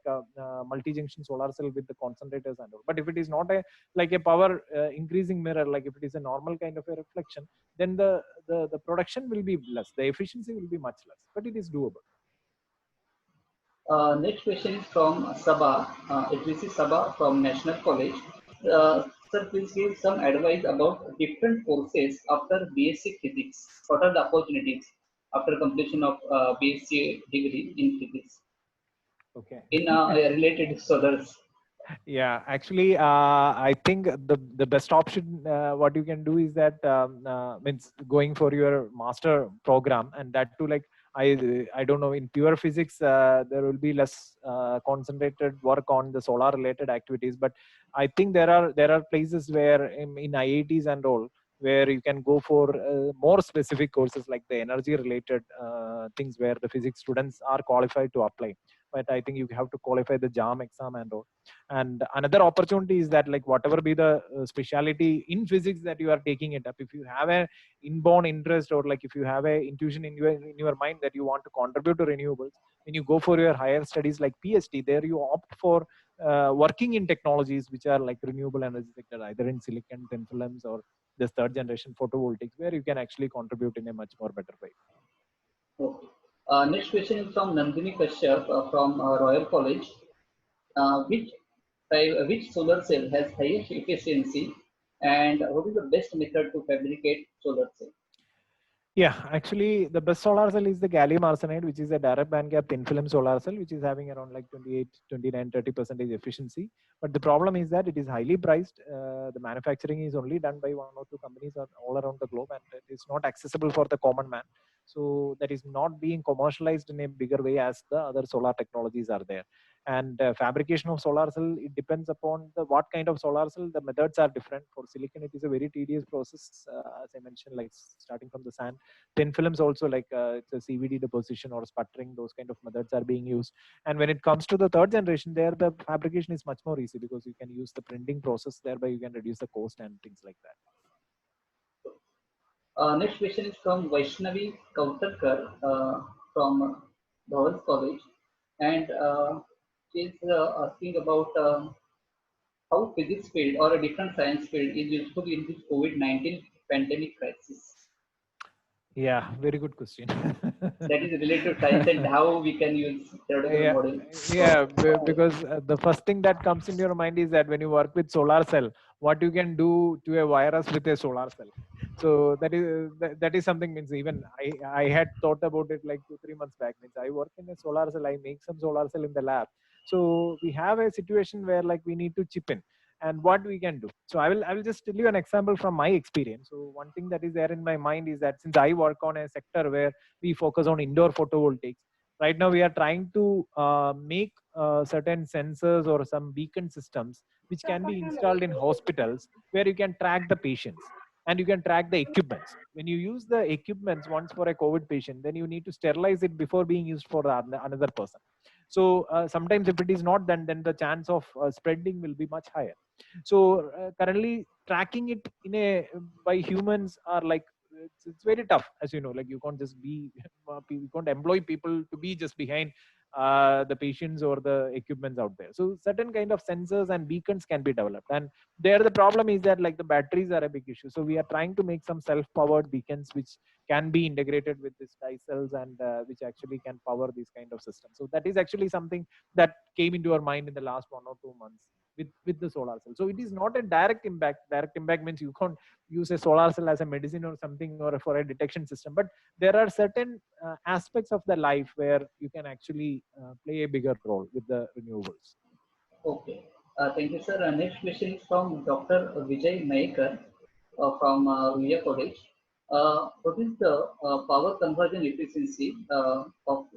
multi-junction solar cell with the concentrators and all. But if it is not a like a power increasing mirror, like if it is a normal kind of a reflection, then the production will be less, the efficiency will be much less, but it is doable. Next question is from Sabah. It is Sabah from National College. Sir, please give some advice about different courses after BSc Physics. What are the opportunities after completion of BSc degree in physics Okay. in related disorders? Yeah, actually, I think the best option what you can do is that means going for your master program, and that too, like I don't know, in pure physics there will be less concentrated work on the solar related activities. But I think there are places where in IITs and all, where you can go for more specific courses like the energy related things, where the physics students are qualified to apply. but I think you have to qualify the JAM exam and all. And another opportunity is that, like, whatever be the speciality in physics that you are taking it up, if you have a inborn interest, or like if you have a intuition in your mind that you want to contribute to renewables, when you go for your higher studies like PhD, there you opt for working in technologies which are like renewable energy sector, either in silicon, thin films, or this third generation photovoltaics, where you can actually contribute in a much more better way. Okay. Next question is from Nandini Kashyap from Royal College. Which solar cell has highest efficiency, and what is the best method to fabricate solar cell? Yeah, actually, the best solar cell is the gallium arsenide, which is a direct band gap thin film solar cell, which is having around like 28, 29, 30% efficiency. But the problem is that it is highly priced. The manufacturing is only done by one or two companies all around the globe, and it is not accessible for the common man. So that is not being commercialized in a bigger way as the other solar technologies are there. And fabrication of solar cell, it depends upon the what kind of solar cell. The methods are different. For silicon, it is a very tedious process, as I mentioned, like starting from the sand. Thin films also, like it's a CVD deposition or sputtering, those kind of methods are being used. And when it comes to the third generation, there the fabrication is much more easy because you can use the printing process, thereby you can reduce the cost and things like that. Next question is from Vaishnavi Kautarkar from Bhavans College, and she is asking about how physics field or a different science field is useful in this COVID-19 pandemic crisis. Yeah, very good question. That is related to science and how we can use theoretical model. Yeah, because the first thing that comes in your mind is that when you work with solar cell, what you can do to a virus with a solar cell. So that is something, means even I had thought about it like 2-3 months back. Means I work in a solar cell, I make some solar cell in the lab. So we have a situation where like we need to chip in, and what we can do. So I will just tell you an example from my experience. So one thing that is there in my mind is that since I work on a sector where we focus on indoor photovoltaics, right now we are trying to make certain sensors or some beacon systems which can be installed in hospitals, where you can track the patients and you can track the equipments. When you use the equipments once for a COVID patient, then you need to sterilize it before being used for another person. So sometimes if it is not done, then the chance of spreading will be much higher. So currently tracking it in a by humans are like, it's very tough, as you know. Like you can't just be you can't employ people to be just behind the patients or the equipments out there. So certain kind of sensors and beacons can be developed, and there the problem is that like the batteries are a big issue. So we are trying to make some self-powered beacons which can be integrated with these dye cells, and which actually can power these kind of systems. So that is actually something that came into our mind in the last 1 or 2 months with the solar cell. So it is not a direct impact. Direct impact means you can't use a solar cell as a medicine or something, or for a detection system. But there are certain aspects of the life where you can actually play a bigger role with the renewables. Okay. Thank you, sir. Next question is from Dr. Vijay Naikar from Ruya College. What is the power conversion efficiency of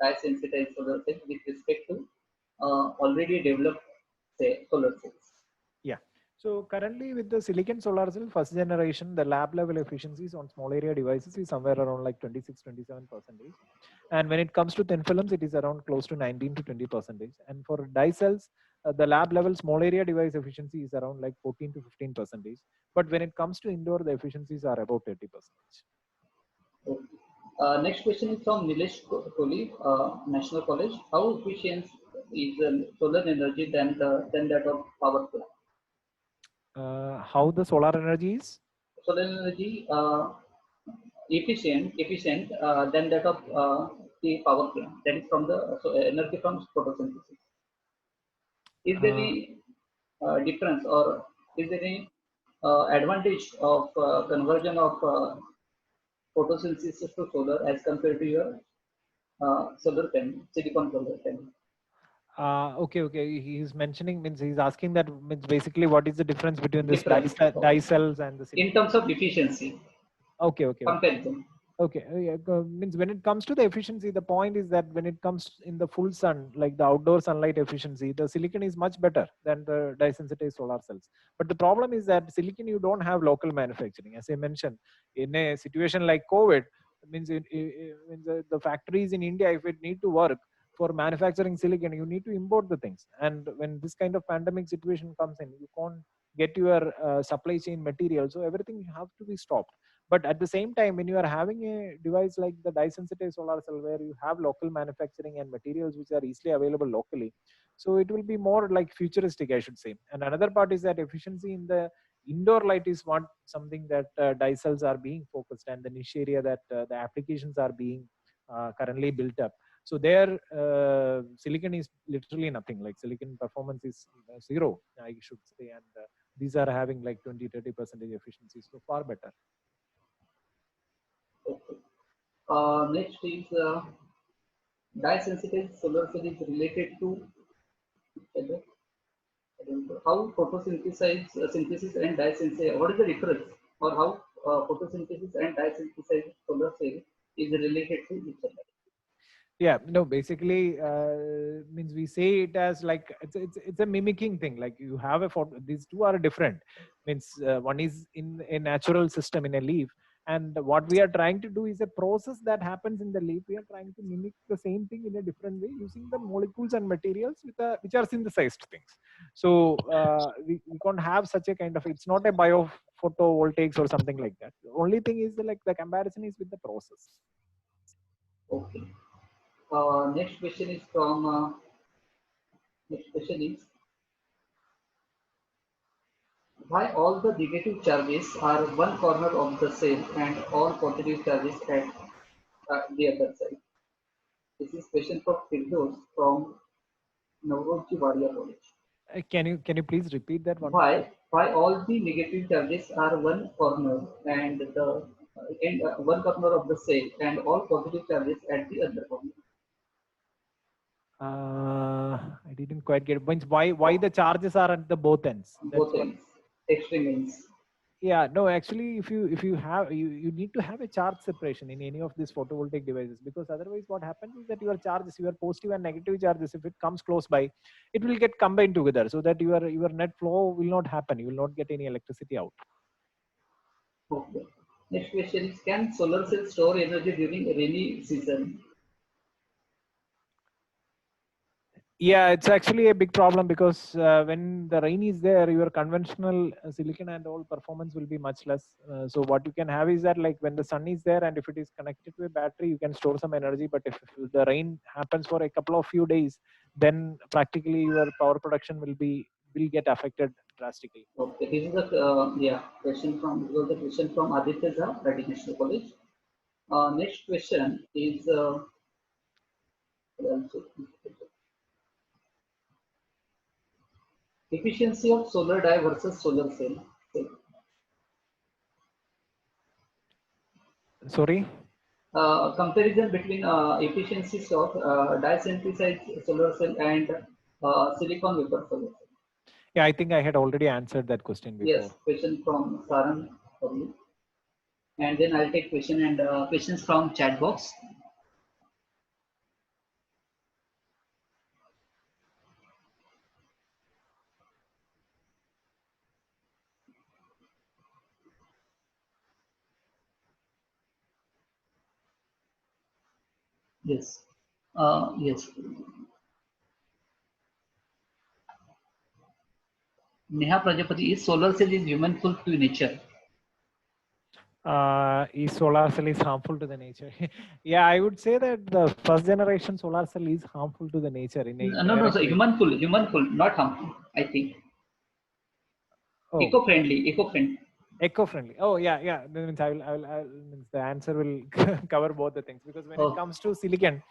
dye-sensitized solar cells with respect to already developed, say, solar cells? Yeah. So currently with the silicon solar cell first generation, the lab level efficiencies on small area devices is somewhere around like 26-27%. And when it comes to thin films, it is around close to 19 to 20%. And for dye cells, the lab level small area device efficiency is around like 14 to 15%. But when it comes to indoor, the efficiencies are about 30%. Okay. Next question is from Nilesh Kohli, National College. How efficient is solar energy than that of power plant? How the solar energy is? Solar energy efficient than that of the power plant. That is from the energy from photosynthesis. Is there any difference, or is there any advantage of conversion of photosynthesis to solar as compared to your solar panel, silicon solar panel? Okay. He's mentioning, means he's asking that, means basically what is the difference between this dye cells and the silicon? In terms of efficiency. Okay. Comparison. Okay, means when it comes to the efficiency, the point is that when it comes in the full sun, like the outdoor sunlight efficiency, the silicon is much better than the dye-sensitized solar cells. But the problem is that silicon, you don't have local manufacturing. As I mentioned, in a situation like COVID, means the factories in India, if it need to work for manufacturing silicon, you need to import the things. And when this kind of pandemic situation comes in, you can't get your supply chain material. So everything have to be stopped. But at the same time, when you are having a device like the dye sensitive solar cell, where you have local manufacturing and materials which are easily available locally, so it will be more like futuristic, I should say. And another part is that efficiency in the indoor light is what something that dye cells are being focused, and the niche area that the applications are being currently built up. So there, silicon is literally nothing. Like silicon performance is zero, I should say, and these are having like 20-30% efficiency, so far better. Okay. Next is dye sensitive solar cell is related to how photosynthesis synthesis and dye synthesis. What is the difference, or how photosynthesis and dye synthesis solar cell is related to each other? Yeah, no, basically means we say it as like it's a mimicking thing. Like you have a photo, these two are different. Means one is in a natural system in a leaf, and what we are trying to do is a process that happens in the leaf. We are trying to mimic the same thing in a different way using the molecules and materials which are synthesized things. So we can't have such a kind of, it's not a biophotovoltaics or something like that. The only thing is like the comparison is with the process. Okay. Next question is from why all the negative charges are one corner of the cell and all positive charges at the other side? This is question from Firdaus from Navroji Wadia College. Can you please repeat that one? Why all the negative charges are one corner and the one corner of the cell and all positive charges at the other corner? I didn't quite get it. Means why the charges are at the both ends? Both ends, extreme ends. Yeah, no, actually, if you have you need to have a charge separation in any of these photovoltaic devices, because otherwise what happens is that your charges, your positive and negative charges, if it comes close by, it will get combined together, so that your net flow will not happen. You will not get any electricity out. Okay. Next question is, can solar cells store energy during rainy season? Yeah, it's actually a big problem, because when the rain is there, your conventional silicon and all performance will be much less. So what you can have is that, like, when the sun is there and if it is connected to a battery, you can store some energy. But if the rain happens for a couple of few days, then practically your power production will get affected drastically. Okay, this is the question from Aditya Jha, Radha National College. Next question is efficiency of solar die versus solar cell. Sorry? Comparison between efficiencies of dye synthesized solar cell and silicon vapor solar cell. Yeah, I think I had already answered that question before. Yes, question from Sarang. And then I'll take questions from chat box. Yes. Yes. Neha Prajapati, is solar cell is humanful to nature? Is solar cell is harmful to the nature? Yeah, I would say that the first generation solar cell is harmful to the nature in a No, so humanful, not harmful, I think. Oh. Eco-friendly. Eco-friendly. Oh, yeah. That means means the answer will cover both the things, because when it comes to silicon,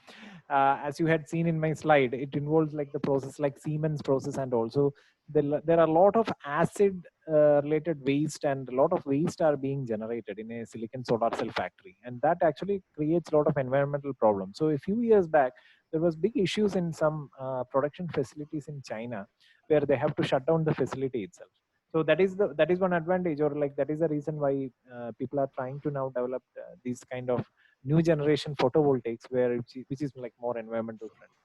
as you had seen in my slide, it involves like the process like Siemens process, and also there are a lot of acid related waste, and a lot of waste are being generated in a silicon solar cell factory, and that actually creates a lot of environmental problems. So a few years back, there was big issues in some production facilities in China, where they have to shut down the facility itself. So that is one advantage, or like that is the reason why people are trying to now develop these kind of new generation photovoltaics, which is like more environmental friendly.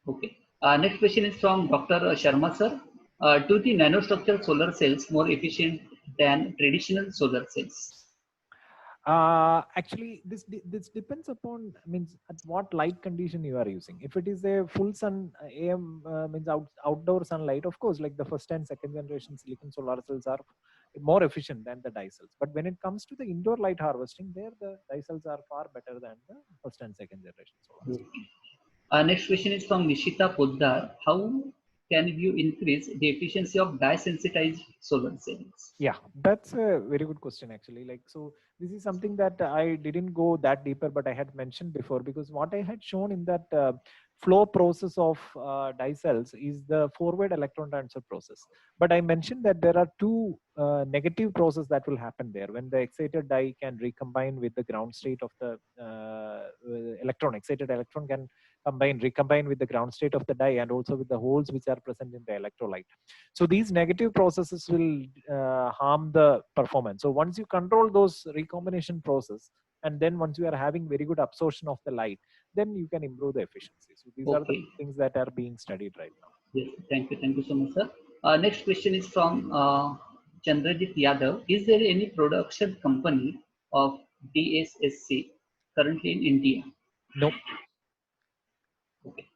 Okay. Next question is from Dr. Sharma sir. Do the nanostructured solar cells more efficient than traditional solar cells? Actually, this depends upon means at what light condition you are using. If it is a full sun AM means outdoor sunlight, of course, like the first and second generation silicon solar cells are more efficient than the dye cells. But when it comes to the indoor light harvesting, there the dye cells are far better than the first and second generation solar cells. Okay. Next question is from Nishita Poddar. How can you increase the efficiency of dye sensitized solar cells? Yeah, that's a very good question actually. Like, so this is something that I didn't go that deeper, but I had mentioned before, because what I had shown in that flow process of dye cells is the forward electron transfer process. But I mentioned that there are two negative processes that will happen there when the excited dye can recombine with the ground state of the electron. Excited electron can recombine with the ground state of the dye and also with the holes which are present in the electrolyte. So these negative processes will harm the performance. So once you control those recombination process, and then once you are having very good absorption of the light, then you can improve the efficiency. So these are the Okay. things that are being studied right now. Yes, thank you so much, sir. Next question is from Chandrajit Yadav. Is there any production company of DSSC currently in India? No. Okay.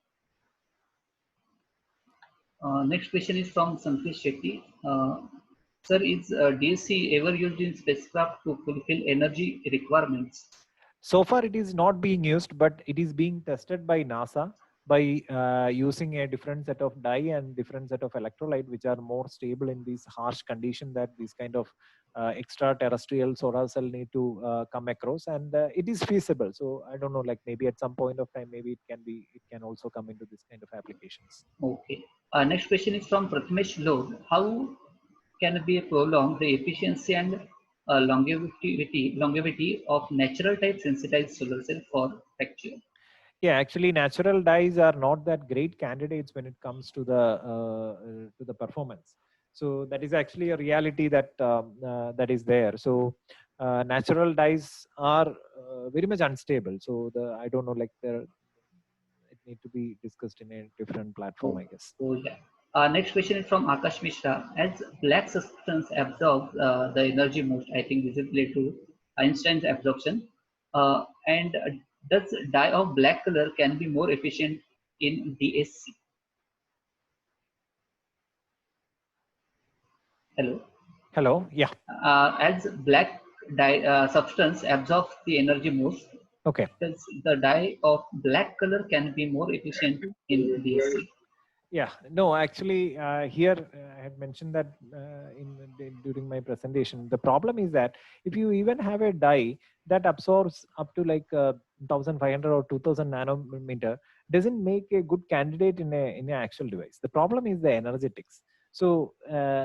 Next question is from Sankesh Shetty. Sir, is DSC ever used in spacecraft to fulfill energy requirements? So far, it is not being used, but it is being tested by NASA by using a different set of dye and different set of electrolyte, which are more stable in these harsh condition that these kind of extraterrestrial solar cell need to come across, and it is feasible. So I don't know, like maybe at some point of time, maybe it can also come into this kind of applications. Okay. Next question is from Prathamesh Lod. How can be prolong the efficiency and longevity of natural type sensitized solar cell for actual? Yeah, actually, natural dyes are not that great candidates when it comes to the performance. So that is actually a reality that that is there. So natural dyes are very much unstable. So I don't know, like it need to be discussed in a different platform, I guess. Oh, yeah. Next question is from Akash Mishra. As black substance absorbs the energy most, I think this is related to Einstein's absorption. And does dye of black color can be more efficient in DSC? Hello. Hello. Yeah. As black dye substance absorbs the energy most, Okay. does the dye of black color can be more efficient in DSC? Yeah, no, actually, here I had mentioned that during my presentation. The problem is that if you even have a dye that absorbs up to like 1,500 or 2,000 nanometer, doesn't make a good candidate in an actual device. The problem is the energetics. So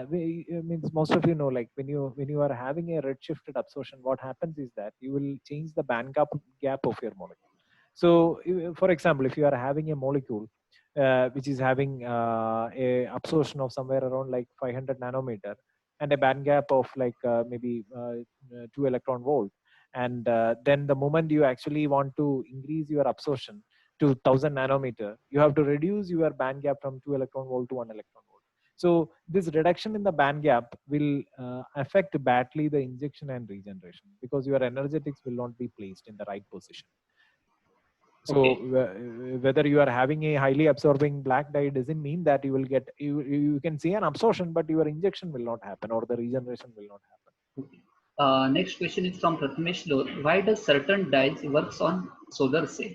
means most of you know, like when you are having a redshifted absorption, what happens is that you will change the band gap of your molecule. So, for example, if you are having a molecule which is having a absorption of somewhere around like 500 nanometer and a band gap of like maybe 2 electron volt, and then the moment you actually want to increase your absorption to 1000 nanometer, you have to reduce your band gap from 2 electron volt to 1 electron volt. So this reduction in the band gap will affect badly the injection and regeneration, because your energetics will not be placed in the right position. So whether you are having a highly absorbing black dye doesn't mean that you will get, you can see an absorption, but your injection will not happen or the regeneration will not happen. Next question is from Prathamesh Lod. Why does certain dyes works on solar cell?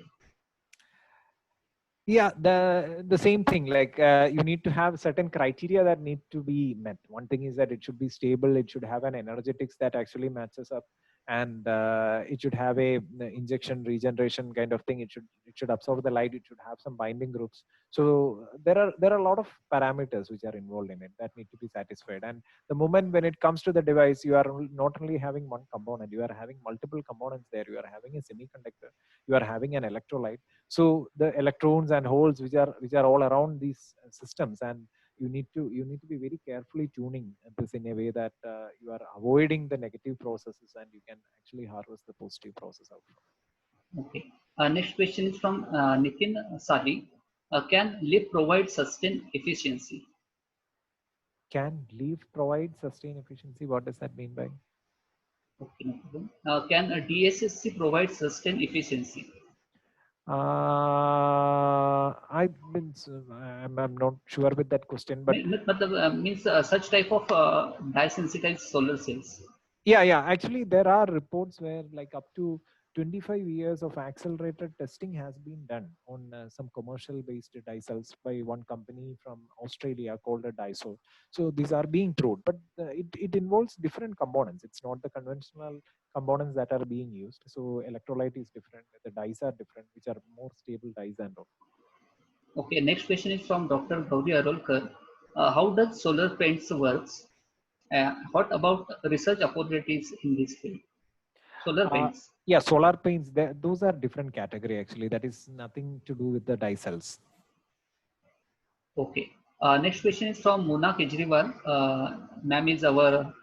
Yeah, the same thing. Like you need to have certain criteria that need to be met. One thing is that it should be stable. It should have an energetics that actually matches up, and it should have a injection regeneration kind of thing. It should absorb the light. It should have some binding groups. So there are a lot of parameters which are involved in it that need to be satisfied. And the moment when it comes to the device, you are not only having one component, you are having multiple components there. You are having a semiconductor. You are having an electrolyte. So the electrons and holes which are all around these systems, and you need to be very carefully tuning this in a way that you are avoiding the negative processes and you can actually harvest the positive process out from it. Okay. Next question is from Nitin Sali. Can LIP provide sustained efficiency? Can leaf provide sustained efficiency? What does that mean by? Okay, no problem. Can a DSSC provide sustained efficiency? I means I'm not sure with that question, but Means such type of dye-sensitized solar cells. yeah. Actually, there are reports where like up to 25 years of accelerated testing has been done on some commercial-based dye cells by one company from Australia called a Dysol. So these are being proved, but it involves different components. It's not the conventional components that are being used. So electrolyte is different, the dyes are different, which are more stable dyes and all. Okay, next question is from Dr. Gauri Arolkar. How does solar paints works? What about research opportunities in this field? Solar paints. Yeah, solar paints, those are different category actually. That is nothing to do with the dye cells. Okay. Next question is from Mona Kejriwal. Ma'am is our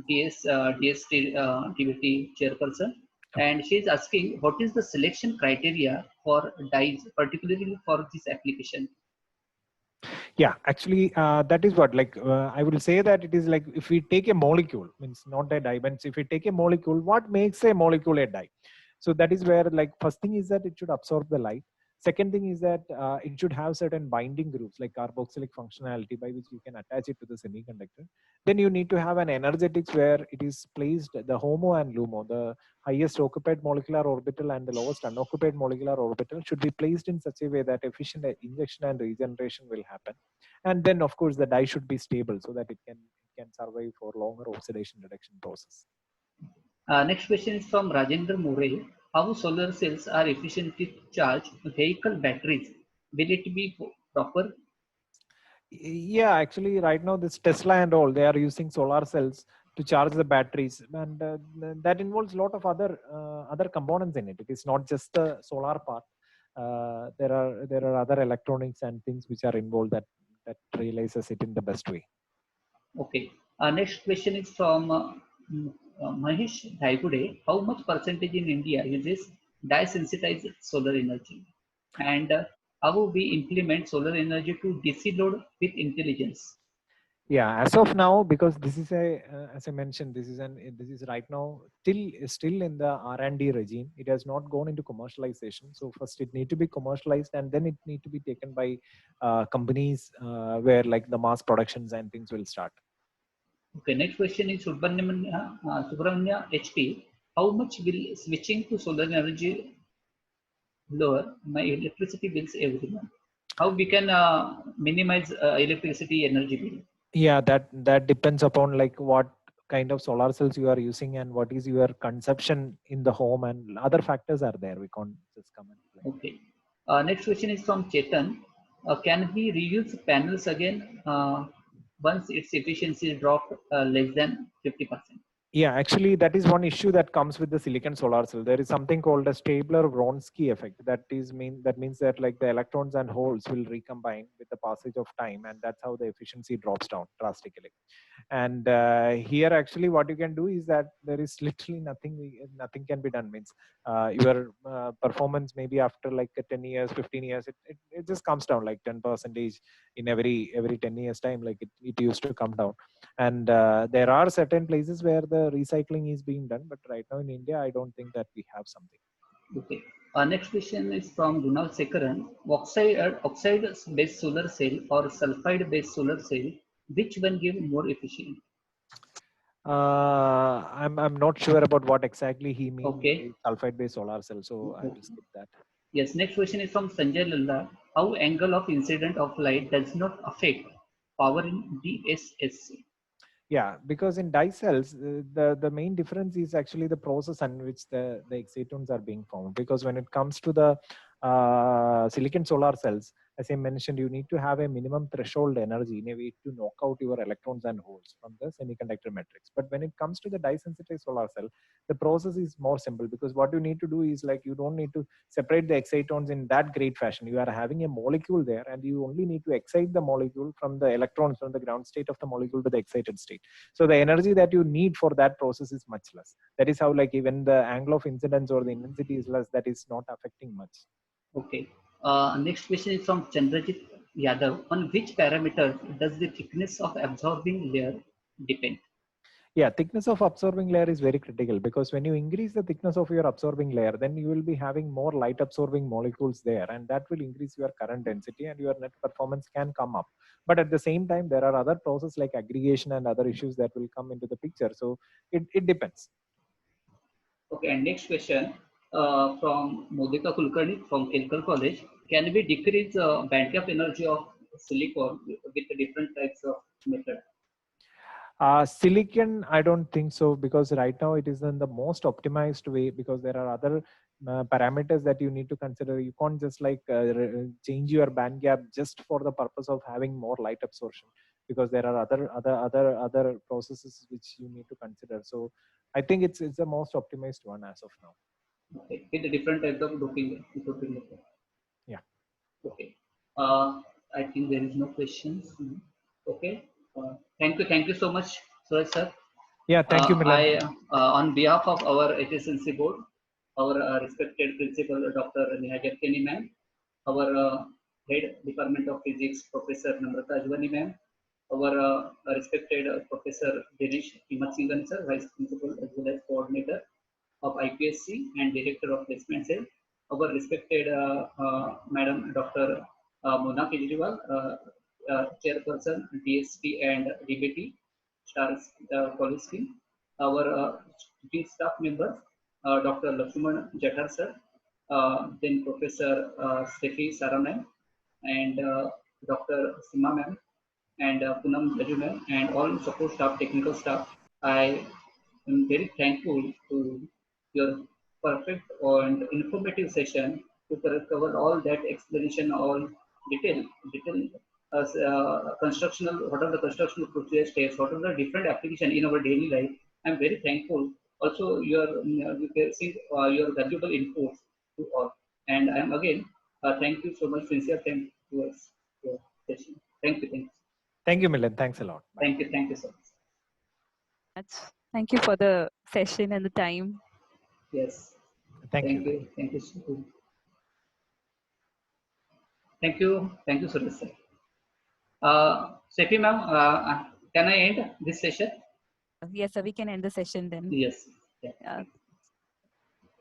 DST DBT chairperson, Okay. and she is asking what is the selection criteria for dyes, particularly for this application. Yeah, actually, that is what, like, I will say that it is like if we take a molecule, means not a dye, but if we take a molecule, what makes a molecule a dye? So that is where, like, first thing is that it should absorb the light. Second thing is that it should have certain binding groups like carboxylic functionality by which you can attach it to the semiconductor. Then you need to have an energetics where it is placed, the HOMO and LUMO, the highest occupied molecular orbital and the lowest unoccupied molecular orbital should be placed in such a way that efficient injection and regeneration will happen. And then of course the dye should be stable so that it can survive for longer oxidation reduction process. Next question is from Rajendra More. How solar cells are efficiently to charge vehicle batteries? Will it be proper? Yeah, actually right now this Tesla and all, they are using solar cells to charge the batteries, and that involves a lot of other components in it. It is not just the solar part. There are other electronics and things which are involved that realizes it in the best way. Okay. Next question is from Mahesh Dhaigude. How much percentage in India uses dye-sensitized solar energy? And how will we implement solar energy to DC load with intelligence? Yeah, as of now, because this is as I mentioned, this is right now still in the R&D regime. It has not gone into commercialization. So first it need to be commercialized, and then it need to be taken by companies where like the mass productions and things will start. Okay, next question is Subramanya HP. How much will switching to solar energy lower my electricity bills every month? How we can minimize electricity energy bill? Yeah, that depends upon like what kind of solar cells you are using and what is your consumption in the home, and other factors are there. We can't just comment. Okay. Next question is from Chetan. Can we reuse panels again once its efficiency dropped less than 50%? Yeah, actually, that is one issue that comes with the silicon solar cell. There is something called a Stabler-Wronski effect. That means that like the electrons and holes will recombine with the passage of time, and that's how the efficiency drops down drastically. And here, actually, what you can do is that there is literally nothing can be done. Means your performance maybe after like 10 years, 15 years, it just comes down like 10% in every 10 years time. Like it used to come down. And there are certain places where the recycling is being done, but right now in India I don't think that we have something. Okay. Next question is from Runal Sekaran. Oxide based solar cell or sulfide based solar cell, which one give more efficient? I'm not sure about what exactly he means. Okay. Sulfide based solar cell, so I will skip that. Yes, next question is from Sanjay Lalla. How angle of incident of light does not affect power in DSSC? Yeah, because in dye cells, the main difference is actually the process in which the excitons are being formed. Because when it comes to the silicon solar cells, as I mentioned, you need to have a minimum threshold energy in a way to knock out your electrons and holes from the semiconductor matrix. But when it comes to the dye sensitized solar cell, the process is more simple, because what you need to do is like you don't need to separate the excitons in that great fashion. You are having a molecule there, and you only need to excite the molecule from the electrons from the ground state of the molecule to the excited state. So the energy that you need for that process is much less. That is how, like, even the angle of incidence or the intensity is less, that is not affecting much. Okay. Next question is from Chandrajit Yadav. On which parameter does the thickness of absorbing layer depend? Yeah, thickness of absorbing layer is very critical, because when you increase the thickness of your absorbing layer, then you will be having more light absorbing molecules there, and that will increase your current density and your net performance can come up. But at the same time, there are other processes like aggregation and other issues that will come into the picture. So it depends. Okay, and next question from Modika Kulkarni from Kelkar College. Can we decrease band gap energy of silicon with the different types of method? Silicon, I don't think so, because right now it is in the most optimized way, because there are other parameters that you need to consider. You can't just like change your band gap just for the purpose of having more light absorption, because there are other processes which you need to consider. So I think it's the most optimized one as of now. Okay, with the different types of doping method. Yeah. Okay. I think there is no questions. Okay. Thank you so much, Suraj sir. Yeah, thank you, Milan. On behalf of our HSNC board, our respected principal, Dr. Neha Jatkani ma'am, our head Department of Physics, Professor Namrata Ajwani ma'am, our respected Professor Dinesh Himatsinghan sir, Vice Principal as well as Coordinator of IPSC and Director of Placement Cell, our respected Madam Dr. Mona Kejriwal, Chairperson, DSP and DBT, STARS College Scheme, our staff members, Dr. Lakshman Jathar sir, then Professor Steffi Sara ma'am, and Dr. Sima ma'am, and Poonam Jaju ma'am, and all support staff, technical staff. I am very thankful to your perfect and informative session to cover all that explanation, all detail constructional, what are the constructional procedure steps, what are the different application in our daily life. I'm very thankful. Also, you can see your valuable inputs to all. And I'm again, thank you so much, sincere thank you towards your session. Thank you. Thank you, Milan. Thanks a lot. Bye. Thank you so much. Thank you for the session and the time. Yes. Thank you. Thank you. Thank you, Suresh sir. Sefi ma'am, can I end this session? Yes, sir, we can end the session then. Yes. Yeah.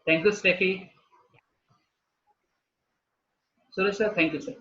Thank you, Steffi. Suresh sir, thank you, sir.